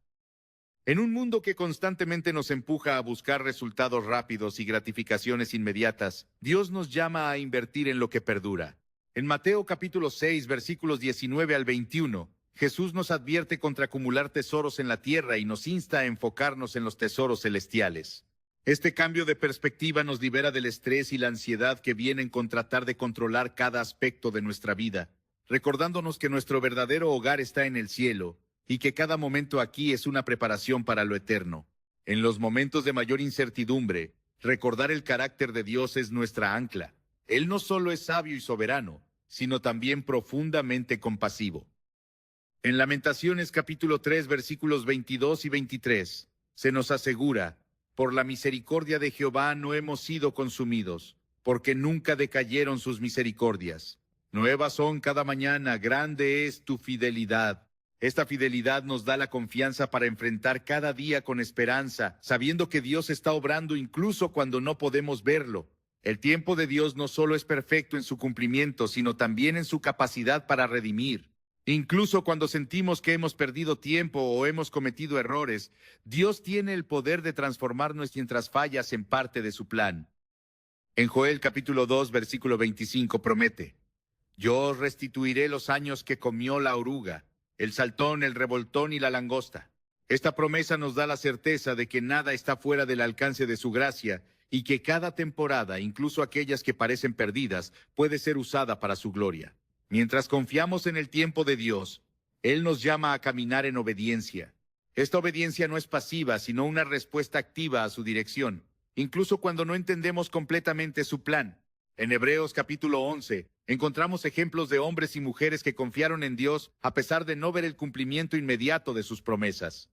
En un mundo que constantemente nos empuja a buscar resultados rápidos y gratificaciones inmediatas, Dios nos llama a invertir en lo que perdura. En Mateo capítulo 6, versículos 19 al 21, Jesús nos advierte contra acumular tesoros en la tierra y nos insta a enfocarnos en los tesoros celestiales. Este cambio de perspectiva nos libera del estrés y la ansiedad que vienen con tratar de controlar cada aspecto de nuestra vida, recordándonos que nuestro verdadero hogar está en el cielo, y que cada momento aquí es una preparación para lo eterno. En los momentos de mayor incertidumbre, recordar el carácter de Dios es nuestra ancla. Él no solo es sabio y soberano, sino también profundamente compasivo. En Lamentaciones capítulo 3, versículos 22 y 23, se nos asegura: por la misericordia de Jehová no hemos sido consumidos, porque nunca decayeron sus misericordias. Nuevas son cada mañana, grande es tu fidelidad. Esta fidelidad nos da la confianza para enfrentar cada día con esperanza, sabiendo que Dios está obrando incluso cuando no podemos verlo. El tiempo de Dios no solo es perfecto en su cumplimiento, sino también en su capacidad para redimir. Incluso cuando sentimos que hemos perdido tiempo o hemos cometido errores, Dios tiene el poder de transformar nuestras fallas en parte de su plan. En Joel capítulo 2, versículo 25 promete: yo os restituiré los años que comió la oruga, el saltón, el revoltón y la langosta. Esta promesa nos da la certeza de que nada está fuera del alcance de su gracia y que cada temporada, incluso aquellas que parecen perdidas, puede ser usada para su gloria. Mientras confiamos en el tiempo de Dios, Él nos llama a caminar en obediencia. Esta obediencia no es pasiva, sino una respuesta activa a su dirección, incluso cuando no entendemos completamente su plan. En Hebreos capítulo 11, encontramos ejemplos de hombres y mujeres que confiaron en Dios a pesar de no ver el cumplimiento inmediato de sus promesas.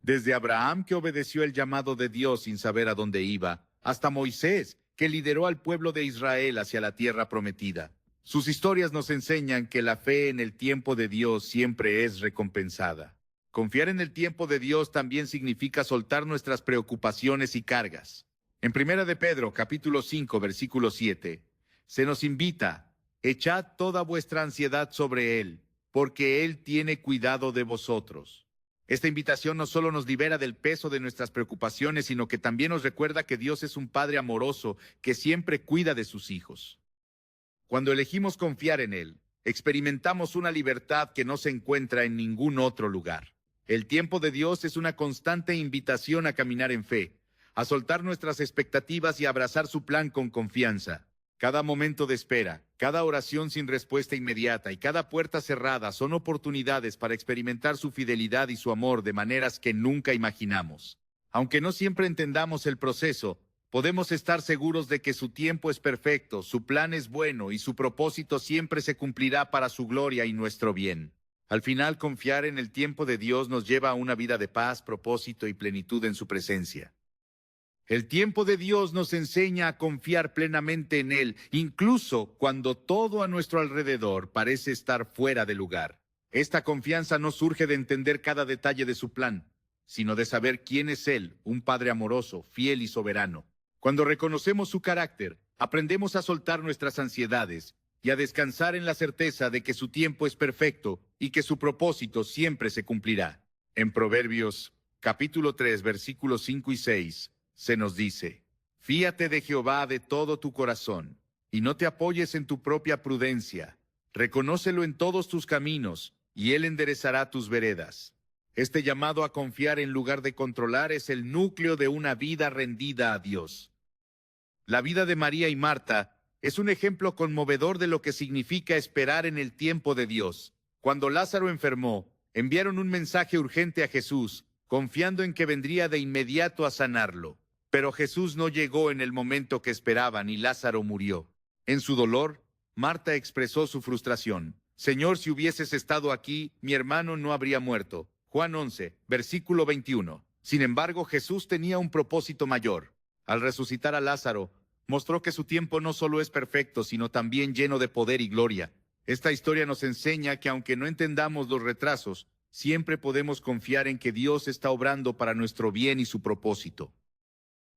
Desde Abraham, que obedeció el llamado de Dios sin saber a dónde iba, hasta Moisés, que lideró al pueblo de Israel hacia la tierra prometida. Sus historias nos enseñan que la fe en el tiempo de Dios siempre es recompensada. Confiar en el tiempo de Dios también significa soltar nuestras preocupaciones y cargas. En 1 de Pedro, capítulo 5, versículo 7, se nos invita: echad toda vuestra ansiedad sobre Él, porque Él tiene cuidado de vosotros. Esta invitación no solo nos libera del peso de nuestras preocupaciones, sino que también nos recuerda que Dios es un Padre amoroso que siempre cuida de sus hijos. Cuando elegimos confiar en Él, experimentamos una libertad que no se encuentra en ningún otro lugar. El tiempo de Dios es una constante invitación a caminar en fe, a soltar nuestras expectativas y a abrazar su plan con confianza. Cada momento de espera, cada oración sin respuesta inmediata y cada puerta cerrada son oportunidades para experimentar su fidelidad y su amor de maneras que nunca imaginamos. Aunque no siempre entendamos el proceso, podemos estar seguros de que su tiempo es perfecto, su plan es bueno y su propósito siempre se cumplirá para su gloria y nuestro bien. Al final, confiar en el tiempo de Dios nos lleva a una vida de paz, propósito y plenitud en su presencia. El tiempo de Dios nos enseña a confiar plenamente en Él, incluso cuando todo a nuestro alrededor parece estar fuera de lugar. Esta confianza no surge de entender cada detalle de su plan, sino de saber quién es Él, un Padre amoroso, fiel y soberano. Cuando reconocemos su carácter, aprendemos a soltar nuestras ansiedades y a descansar en la certeza de que su tiempo es perfecto y que su propósito siempre se cumplirá. En Proverbios, capítulo 3, versículos 5 y 6, se nos dice: fíate de Jehová de todo tu corazón, y no te apoyes en tu propia prudencia. Reconócelo en todos tus caminos, y Él enderezará tus veredas. Este llamado a confiar en lugar de controlar es el núcleo de una vida rendida a Dios. La vida de María y Marta es un ejemplo conmovedor de lo que significa esperar en el tiempo de Dios. Cuando Lázaro enfermó, enviaron un mensaje urgente a Jesús, confiando en que vendría de inmediato a sanarlo. Pero Jesús no llegó en el momento que esperaban y Lázaro murió. En su dolor, Marta expresó su frustración. Señor, si hubieses estado aquí, mi hermano no habría muerto. Juan 11, versículo 21. Sin embargo, Jesús tenía un propósito mayor. Al resucitar a Lázaro, mostró que su tiempo no solo es perfecto, sino también lleno de poder y gloria. Esta historia nos enseña que aunque no entendamos los retrasos, siempre podemos confiar en que Dios está obrando para nuestro bien y su propósito.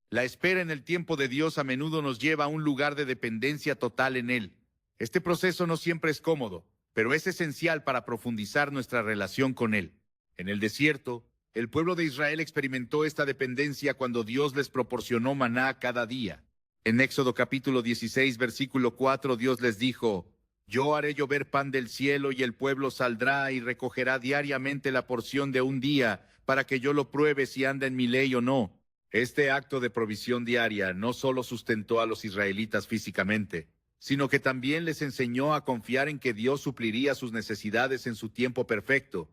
La espera en el tiempo de Dios a menudo nos lleva a un lugar de dependencia total en Él. Este proceso no siempre es cómodo, pero es esencial para profundizar nuestra relación con Él. En el desierto, el pueblo de Israel experimentó esta dependencia cuando Dios les proporcionó maná cada día. En Éxodo capítulo 16, versículo 4, Dios les dijo: yo haré llover pan del cielo y el pueblo saldrá y recogerá diariamente la porción de un día para que yo lo pruebe si anda en mi ley o no. Este acto de provisión diaria no solo sustentó a los israelitas físicamente, sino que también les enseñó a confiar en que Dios supliría sus necesidades en su tiempo perfecto.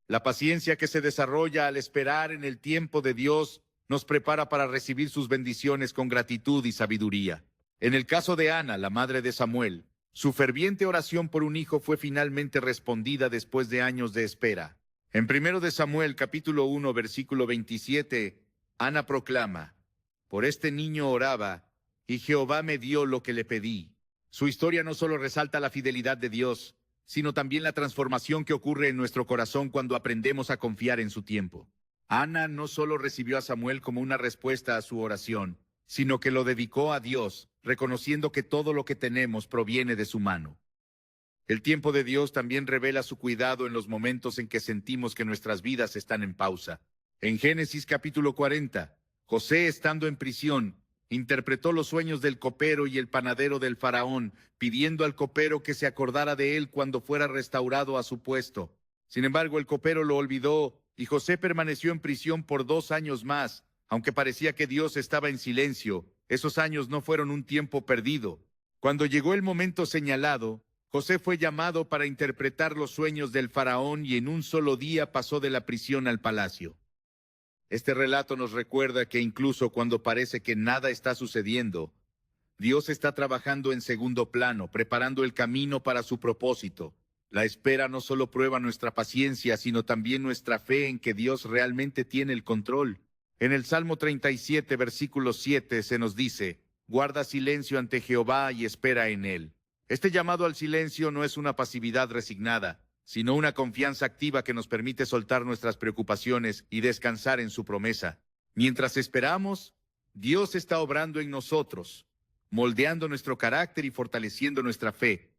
La paciencia que se desarrolla al esperar en el tiempo de Dios nos prepara para recibir sus bendiciones con gratitud y sabiduría. En el caso de Ana, la madre de Samuel, su ferviente oración por un hijo fue finalmente respondida después de años de espera. En 1 de Samuel, capítulo 1, versículo 27, Ana proclama: por este niño oraba, y Jehová me dio lo que le pedí. Su historia no solo resalta la fidelidad de Dios, sino también la transformación que ocurre en nuestro corazón cuando aprendemos a confiar en su tiempo. Ana no solo recibió a Samuel como una respuesta a su oración, sino que lo dedicó a Dios, reconociendo que todo lo que tenemos proviene de su mano. El tiempo de Dios también revela su cuidado en los momentos en que sentimos que nuestras vidas están en pausa. En Génesis capítulo 40, José, estando en prisión, interpretó los sueños del copero y el panadero del faraón, pidiendo al copero que se acordara de él cuando fuera restaurado a su puesto. Sin embargo, el copero lo olvidó y José permaneció en prisión por 2 años más. Aunque parecía que Dios estaba en silencio, esos años no fueron un tiempo perdido. Cuando llegó el momento señalado, José fue llamado para interpretar los sueños del faraón y en un solo día pasó de la prisión al palacio. Este relato nos recuerda que incluso cuando parece que nada está sucediendo, Dios está trabajando en segundo plano, preparando el camino para su propósito. La espera no solo prueba nuestra paciencia, sino también nuestra fe en que Dios realmente tiene el control. En el Salmo 37, versículo 7, se nos dice: guarda silencio ante Jehová y espera en él. Este llamado al silencio no es una pasividad resignada, sino una confianza activa que nos permite soltar nuestras preocupaciones y descansar en su promesa. Mientras esperamos, Dios está obrando en nosotros, moldeando nuestro carácter y fortaleciendo nuestra fe.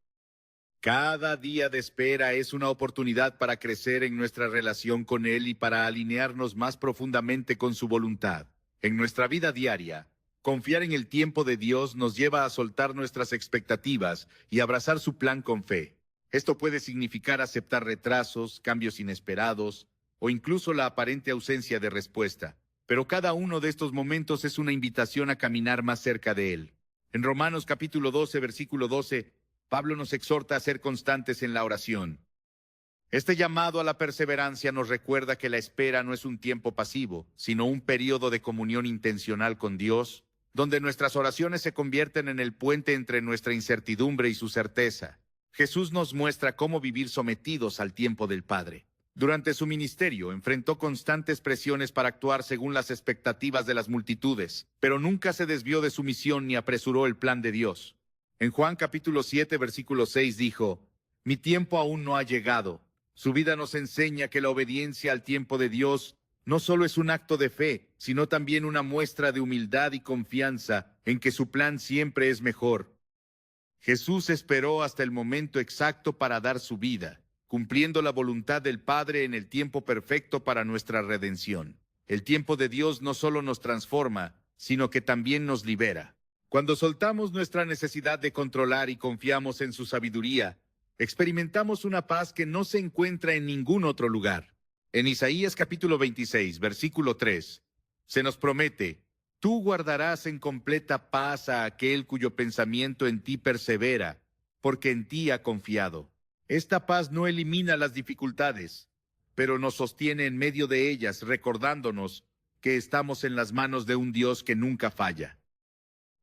Cada día de espera es una oportunidad para crecer en nuestra relación con Él y para alinearnos más profundamente con su voluntad. En nuestra vida diaria, confiar en el tiempo de Dios nos lleva a soltar nuestras expectativas y abrazar su plan con fe. Esto puede significar aceptar retrasos, cambios inesperados o incluso la aparente ausencia de respuesta. Pero cada uno de estos momentos es una invitación a caminar más cerca de Él. En Romanos capítulo 12, versículo 12, Pablo nos exhorta a ser constantes en la oración. Este llamado a la perseverancia nos recuerda que la espera no es un tiempo pasivo, sino un periodo de comunión intencional con Dios, donde nuestras oraciones se convierten en el puente entre nuestra incertidumbre y su certeza. Jesús nos muestra cómo vivir sometidos al tiempo del Padre. Durante su ministerio enfrentó constantes presiones para actuar según las expectativas de las multitudes, pero nunca se desvió de su misión ni apresuró el plan de Dios. En Juan capítulo 7, versículo 6 dijo: mi tiempo aún no ha llegado. Su vida nos enseña que la obediencia al tiempo de Dios no solo es un acto de fe, sino también una muestra de humildad y confianza en que su plan siempre es mejor. Jesús esperó hasta el momento exacto para dar su vida, cumpliendo la voluntad del Padre en el tiempo perfecto para nuestra redención. El tiempo de Dios no solo nos transforma, sino que también nos libera. Cuando soltamos nuestra necesidad de controlar y confiamos en su sabiduría, experimentamos una paz que no se encuentra en ningún otro lugar. En Isaías capítulo 26, versículo 3, se nos promete: tú guardarás en completa paz a aquel cuyo pensamiento en ti persevera, porque en ti ha confiado. Esta paz no elimina las dificultades, pero nos sostiene en medio de ellas, recordándonos que estamos en las manos de un Dios que nunca falla.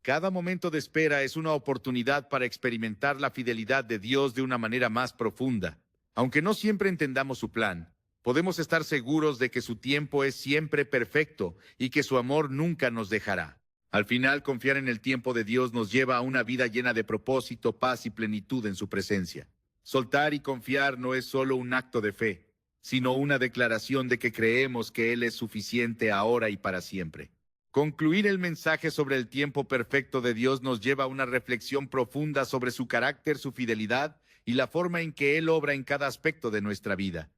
Cada momento de espera es una oportunidad para experimentar la fidelidad de Dios de una manera más profunda. Aunque no siempre entendamos su plan, podemos estar seguros de que su tiempo es siempre perfecto y que su amor nunca nos dejará. Al final, confiar en el tiempo de Dios nos lleva a una vida llena de propósito, paz y plenitud en su presencia. Soltar y confiar no es solo un acto de fe, sino una declaración de que creemos que Él es suficiente ahora y para siempre. Concluir el mensaje sobre el tiempo perfecto de Dios nos lleva a una reflexión profunda sobre su carácter, su fidelidad y la forma en que Él obra en cada aspecto de nuestra vida.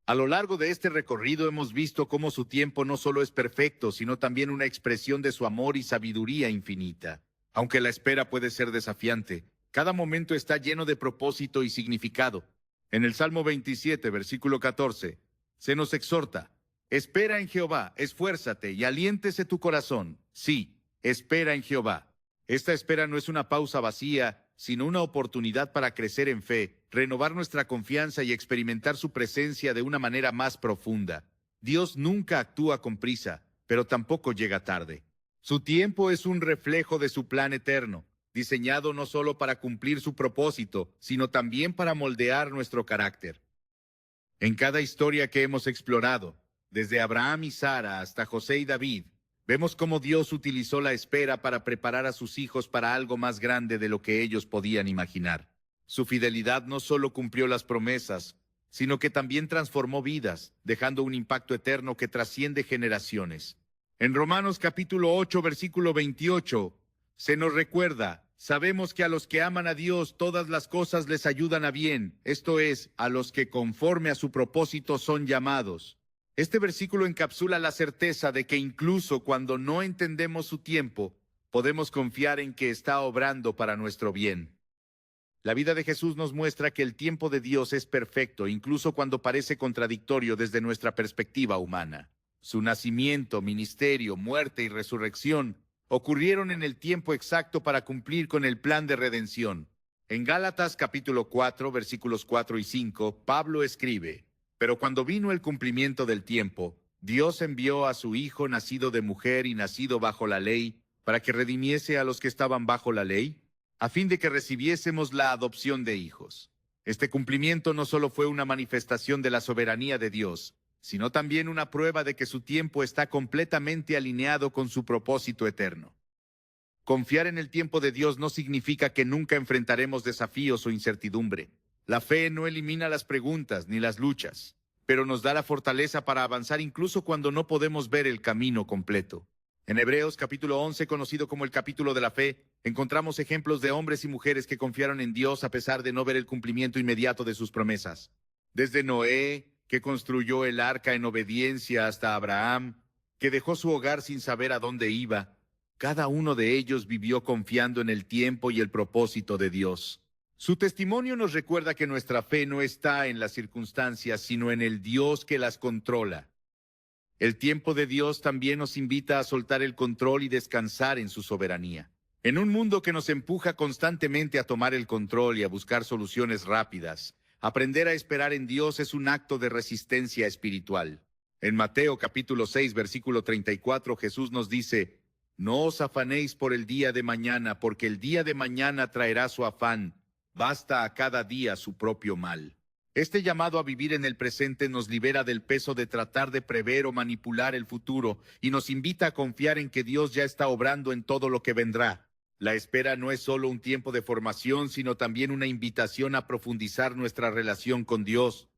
A lo largo de este recorrido hemos visto cómo su tiempo no solo es perfecto, sino también una expresión de su amor y sabiduría infinita. Aunque la espera puede ser desafiante, cada momento está lleno de propósito y significado. En el Salmo 27, versículo 14, se nos exhorta: espera en Jehová, esfuérzate y aliéntese tu corazón. Sí, espera en Jehová. Esta espera no es una pausa vacía, sino una oportunidad para crecer en fe, renovar nuestra confianza y experimentar su presencia de una manera más profunda. Dios nunca actúa con prisa, pero tampoco llega tarde. Su tiempo es un reflejo de su plan eterno, diseñado no solo para cumplir su propósito, sino también para moldear nuestro carácter. En cada historia que hemos explorado, desde Abraham y Sara hasta José y David, vemos cómo Dios utilizó la espera para preparar a sus hijos para algo más grande de lo que ellos podían imaginar. Su fidelidad no solo cumplió las promesas, sino que también transformó vidas, dejando un impacto eterno que trasciende generaciones. En Romanos capítulo 8, versículo 28, se nos recuerda: sabemos que a los que aman a Dios todas las cosas les ayudan a bien, esto es, a los que conforme a su propósito son llamados. Este versículo encapsula la certeza de que incluso cuando no entendemos su tiempo, podemos confiar en que está obrando para nuestro bien. La vida de Jesús nos muestra que el tiempo de Dios es perfecto, incluso cuando parece contradictorio desde nuestra perspectiva humana. Su nacimiento, ministerio, muerte y resurrección ocurrieron en el tiempo exacto para cumplir con el plan de redención. En Gálatas capítulo 4, versículos 4 y 5, Pablo escribe: Pero cuando vino el cumplimiento del tiempo, Dios envió a su Hijo nacido de mujer y nacido bajo la ley, para que redimiese a los que estaban bajo la ley, a fin de que recibiésemos la adopción de hijos. Este cumplimiento no solo fue una manifestación de la soberanía de Dios, sino también una prueba de que su tiempo está completamente alineado con su propósito eterno. Confiar en el tiempo de Dios no significa que nunca enfrentaremos desafíos o incertidumbre. La fe no elimina las preguntas ni las luchas, pero nos da la fortaleza para avanzar incluso cuando no podemos ver el camino completo. En Hebreos capítulo 11, conocido como el capítulo de la fe, encontramos ejemplos de hombres y mujeres que confiaron en Dios a pesar de no ver el cumplimiento inmediato de sus promesas. Desde Noé, que construyó el arca en obediencia, hasta Abraham, que dejó su hogar sin saber a dónde iba. Cada uno de ellos vivió confiando en el tiempo y el propósito de Dios. Su testimonio nos recuerda que nuestra fe no está en las circunstancias, sino en el Dios que las controla. El tiempo de Dios también nos invita a soltar el control y descansar en su soberanía. En un mundo que nos empuja constantemente a tomar el control y a buscar soluciones rápidas, aprender a esperar en Dios es un acto de resistencia espiritual. En Mateo capítulo 6, versículo 34, Jesús nos dice: No os afanéis por el día de mañana, porque el día de mañana traerá su afán. Basta a cada día su propio mal. Este llamado a vivir en el presente nos libera del peso de tratar de prever o manipular el futuro y nos invita a confiar en que Dios ya está obrando en todo lo que vendrá. La espera no es solo un tiempo de formación, sino también una invitación a profundizar nuestra relación con Dios.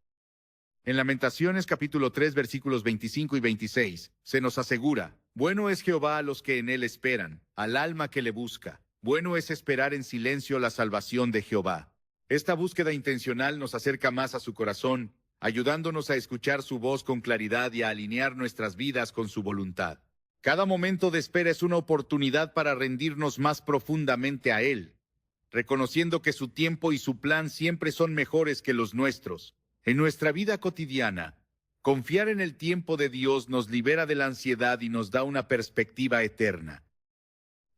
En Lamentaciones capítulo 3, versículos 25 y 26, se nos asegura: Bueno es Jehová a los que en él esperan, al alma que le busca. Bueno es esperar en silencio la salvación de Jehová. Esta búsqueda intencional nos acerca más a su corazón, ayudándonos a escuchar su voz con claridad y a alinear nuestras vidas con su voluntad. Cada momento de espera es una oportunidad para rendirnos más profundamente a Él, reconociendo que su tiempo y su plan siempre son mejores que los nuestros. En nuestra vida cotidiana, confiar en el tiempo de Dios nos libera de la ansiedad y nos da una perspectiva eterna.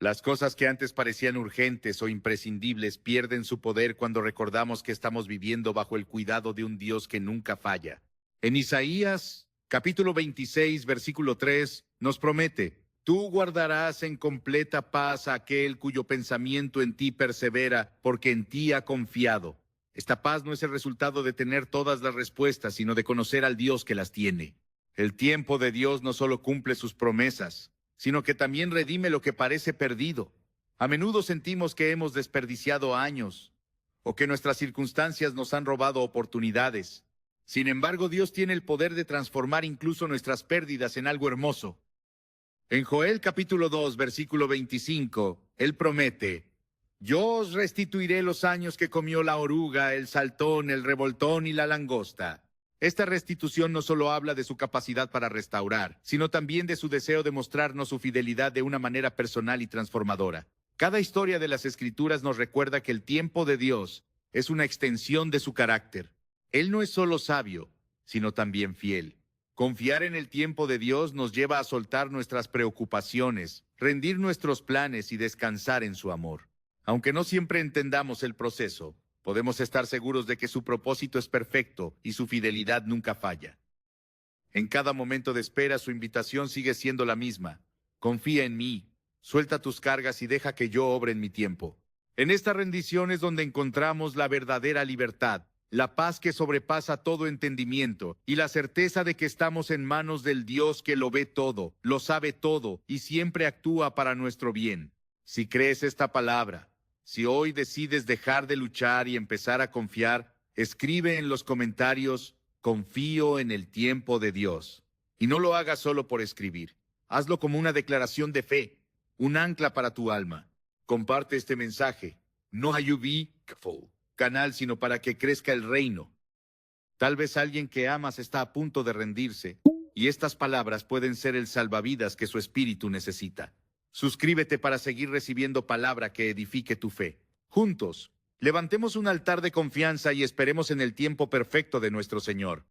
Las cosas que antes parecían urgentes o imprescindibles pierden su poder cuando recordamos que estamos viviendo bajo el cuidado de un Dios que nunca falla. En Isaías, capítulo 26, versículo 3, nos promete: Tú guardarás en completa paz a aquel cuyo pensamiento en ti persevera, porque en ti ha confiado. Esta paz no es el resultado de tener todas las respuestas, sino de conocer al Dios que las tiene. El tiempo de Dios no solo cumple sus promesas, sino que también redime lo que parece perdido. A menudo sentimos que hemos desperdiciado años, o que nuestras circunstancias nos han robado oportunidades. Sin embargo, Dios tiene el poder de transformar incluso nuestras pérdidas en algo hermoso. En Joel capítulo 2, versículo 25, Él promete: Yo os restituiré los años que comió la oruga, el saltón, el revoltón y la langosta. Esta restitución no solo habla de su capacidad para restaurar, sino también de su deseo de mostrarnos su fidelidad de una manera personal y transformadora. Cada historia de las Escrituras nos recuerda que el tiempo de Dios es una extensión de su carácter. Él no es solo sabio, sino también fiel. Confiar en el tiempo de Dios nos lleva a soltar nuestras preocupaciones, rendir nuestros planes y descansar en su amor. Aunque no siempre entendamos el proceso, podemos estar seguros de que su propósito es perfecto y su fidelidad nunca falla. En cada momento de espera, su invitación sigue siendo la misma: Confía en mí, suelta tus cargas y deja que yo obre en mi tiempo. En esta rendición es donde encontramos la verdadera libertad, la paz que sobrepasa todo entendimiento y la certeza de que estamos en manos del Dios que lo ve todo, lo sabe todo y siempre actúa para nuestro bien. Si crees esta palabra, si hoy decides dejar de luchar y empezar a confiar, escribe en los comentarios: Confío en el tiempo de Dios. Y no lo hagas solo por escribir. Hazlo como una declaración de fe, un ancla para tu alma. Comparte este mensaje, no a UV canal, sino para que crezca el reino. Tal vez alguien que amas está a punto de rendirse, y estas palabras pueden ser el salvavidas que su espíritu necesita. Suscríbete para seguir recibiendo palabra que edifique tu fe. Juntos, levantemos un altar de confianza y esperemos en el tiempo perfecto de nuestro Señor.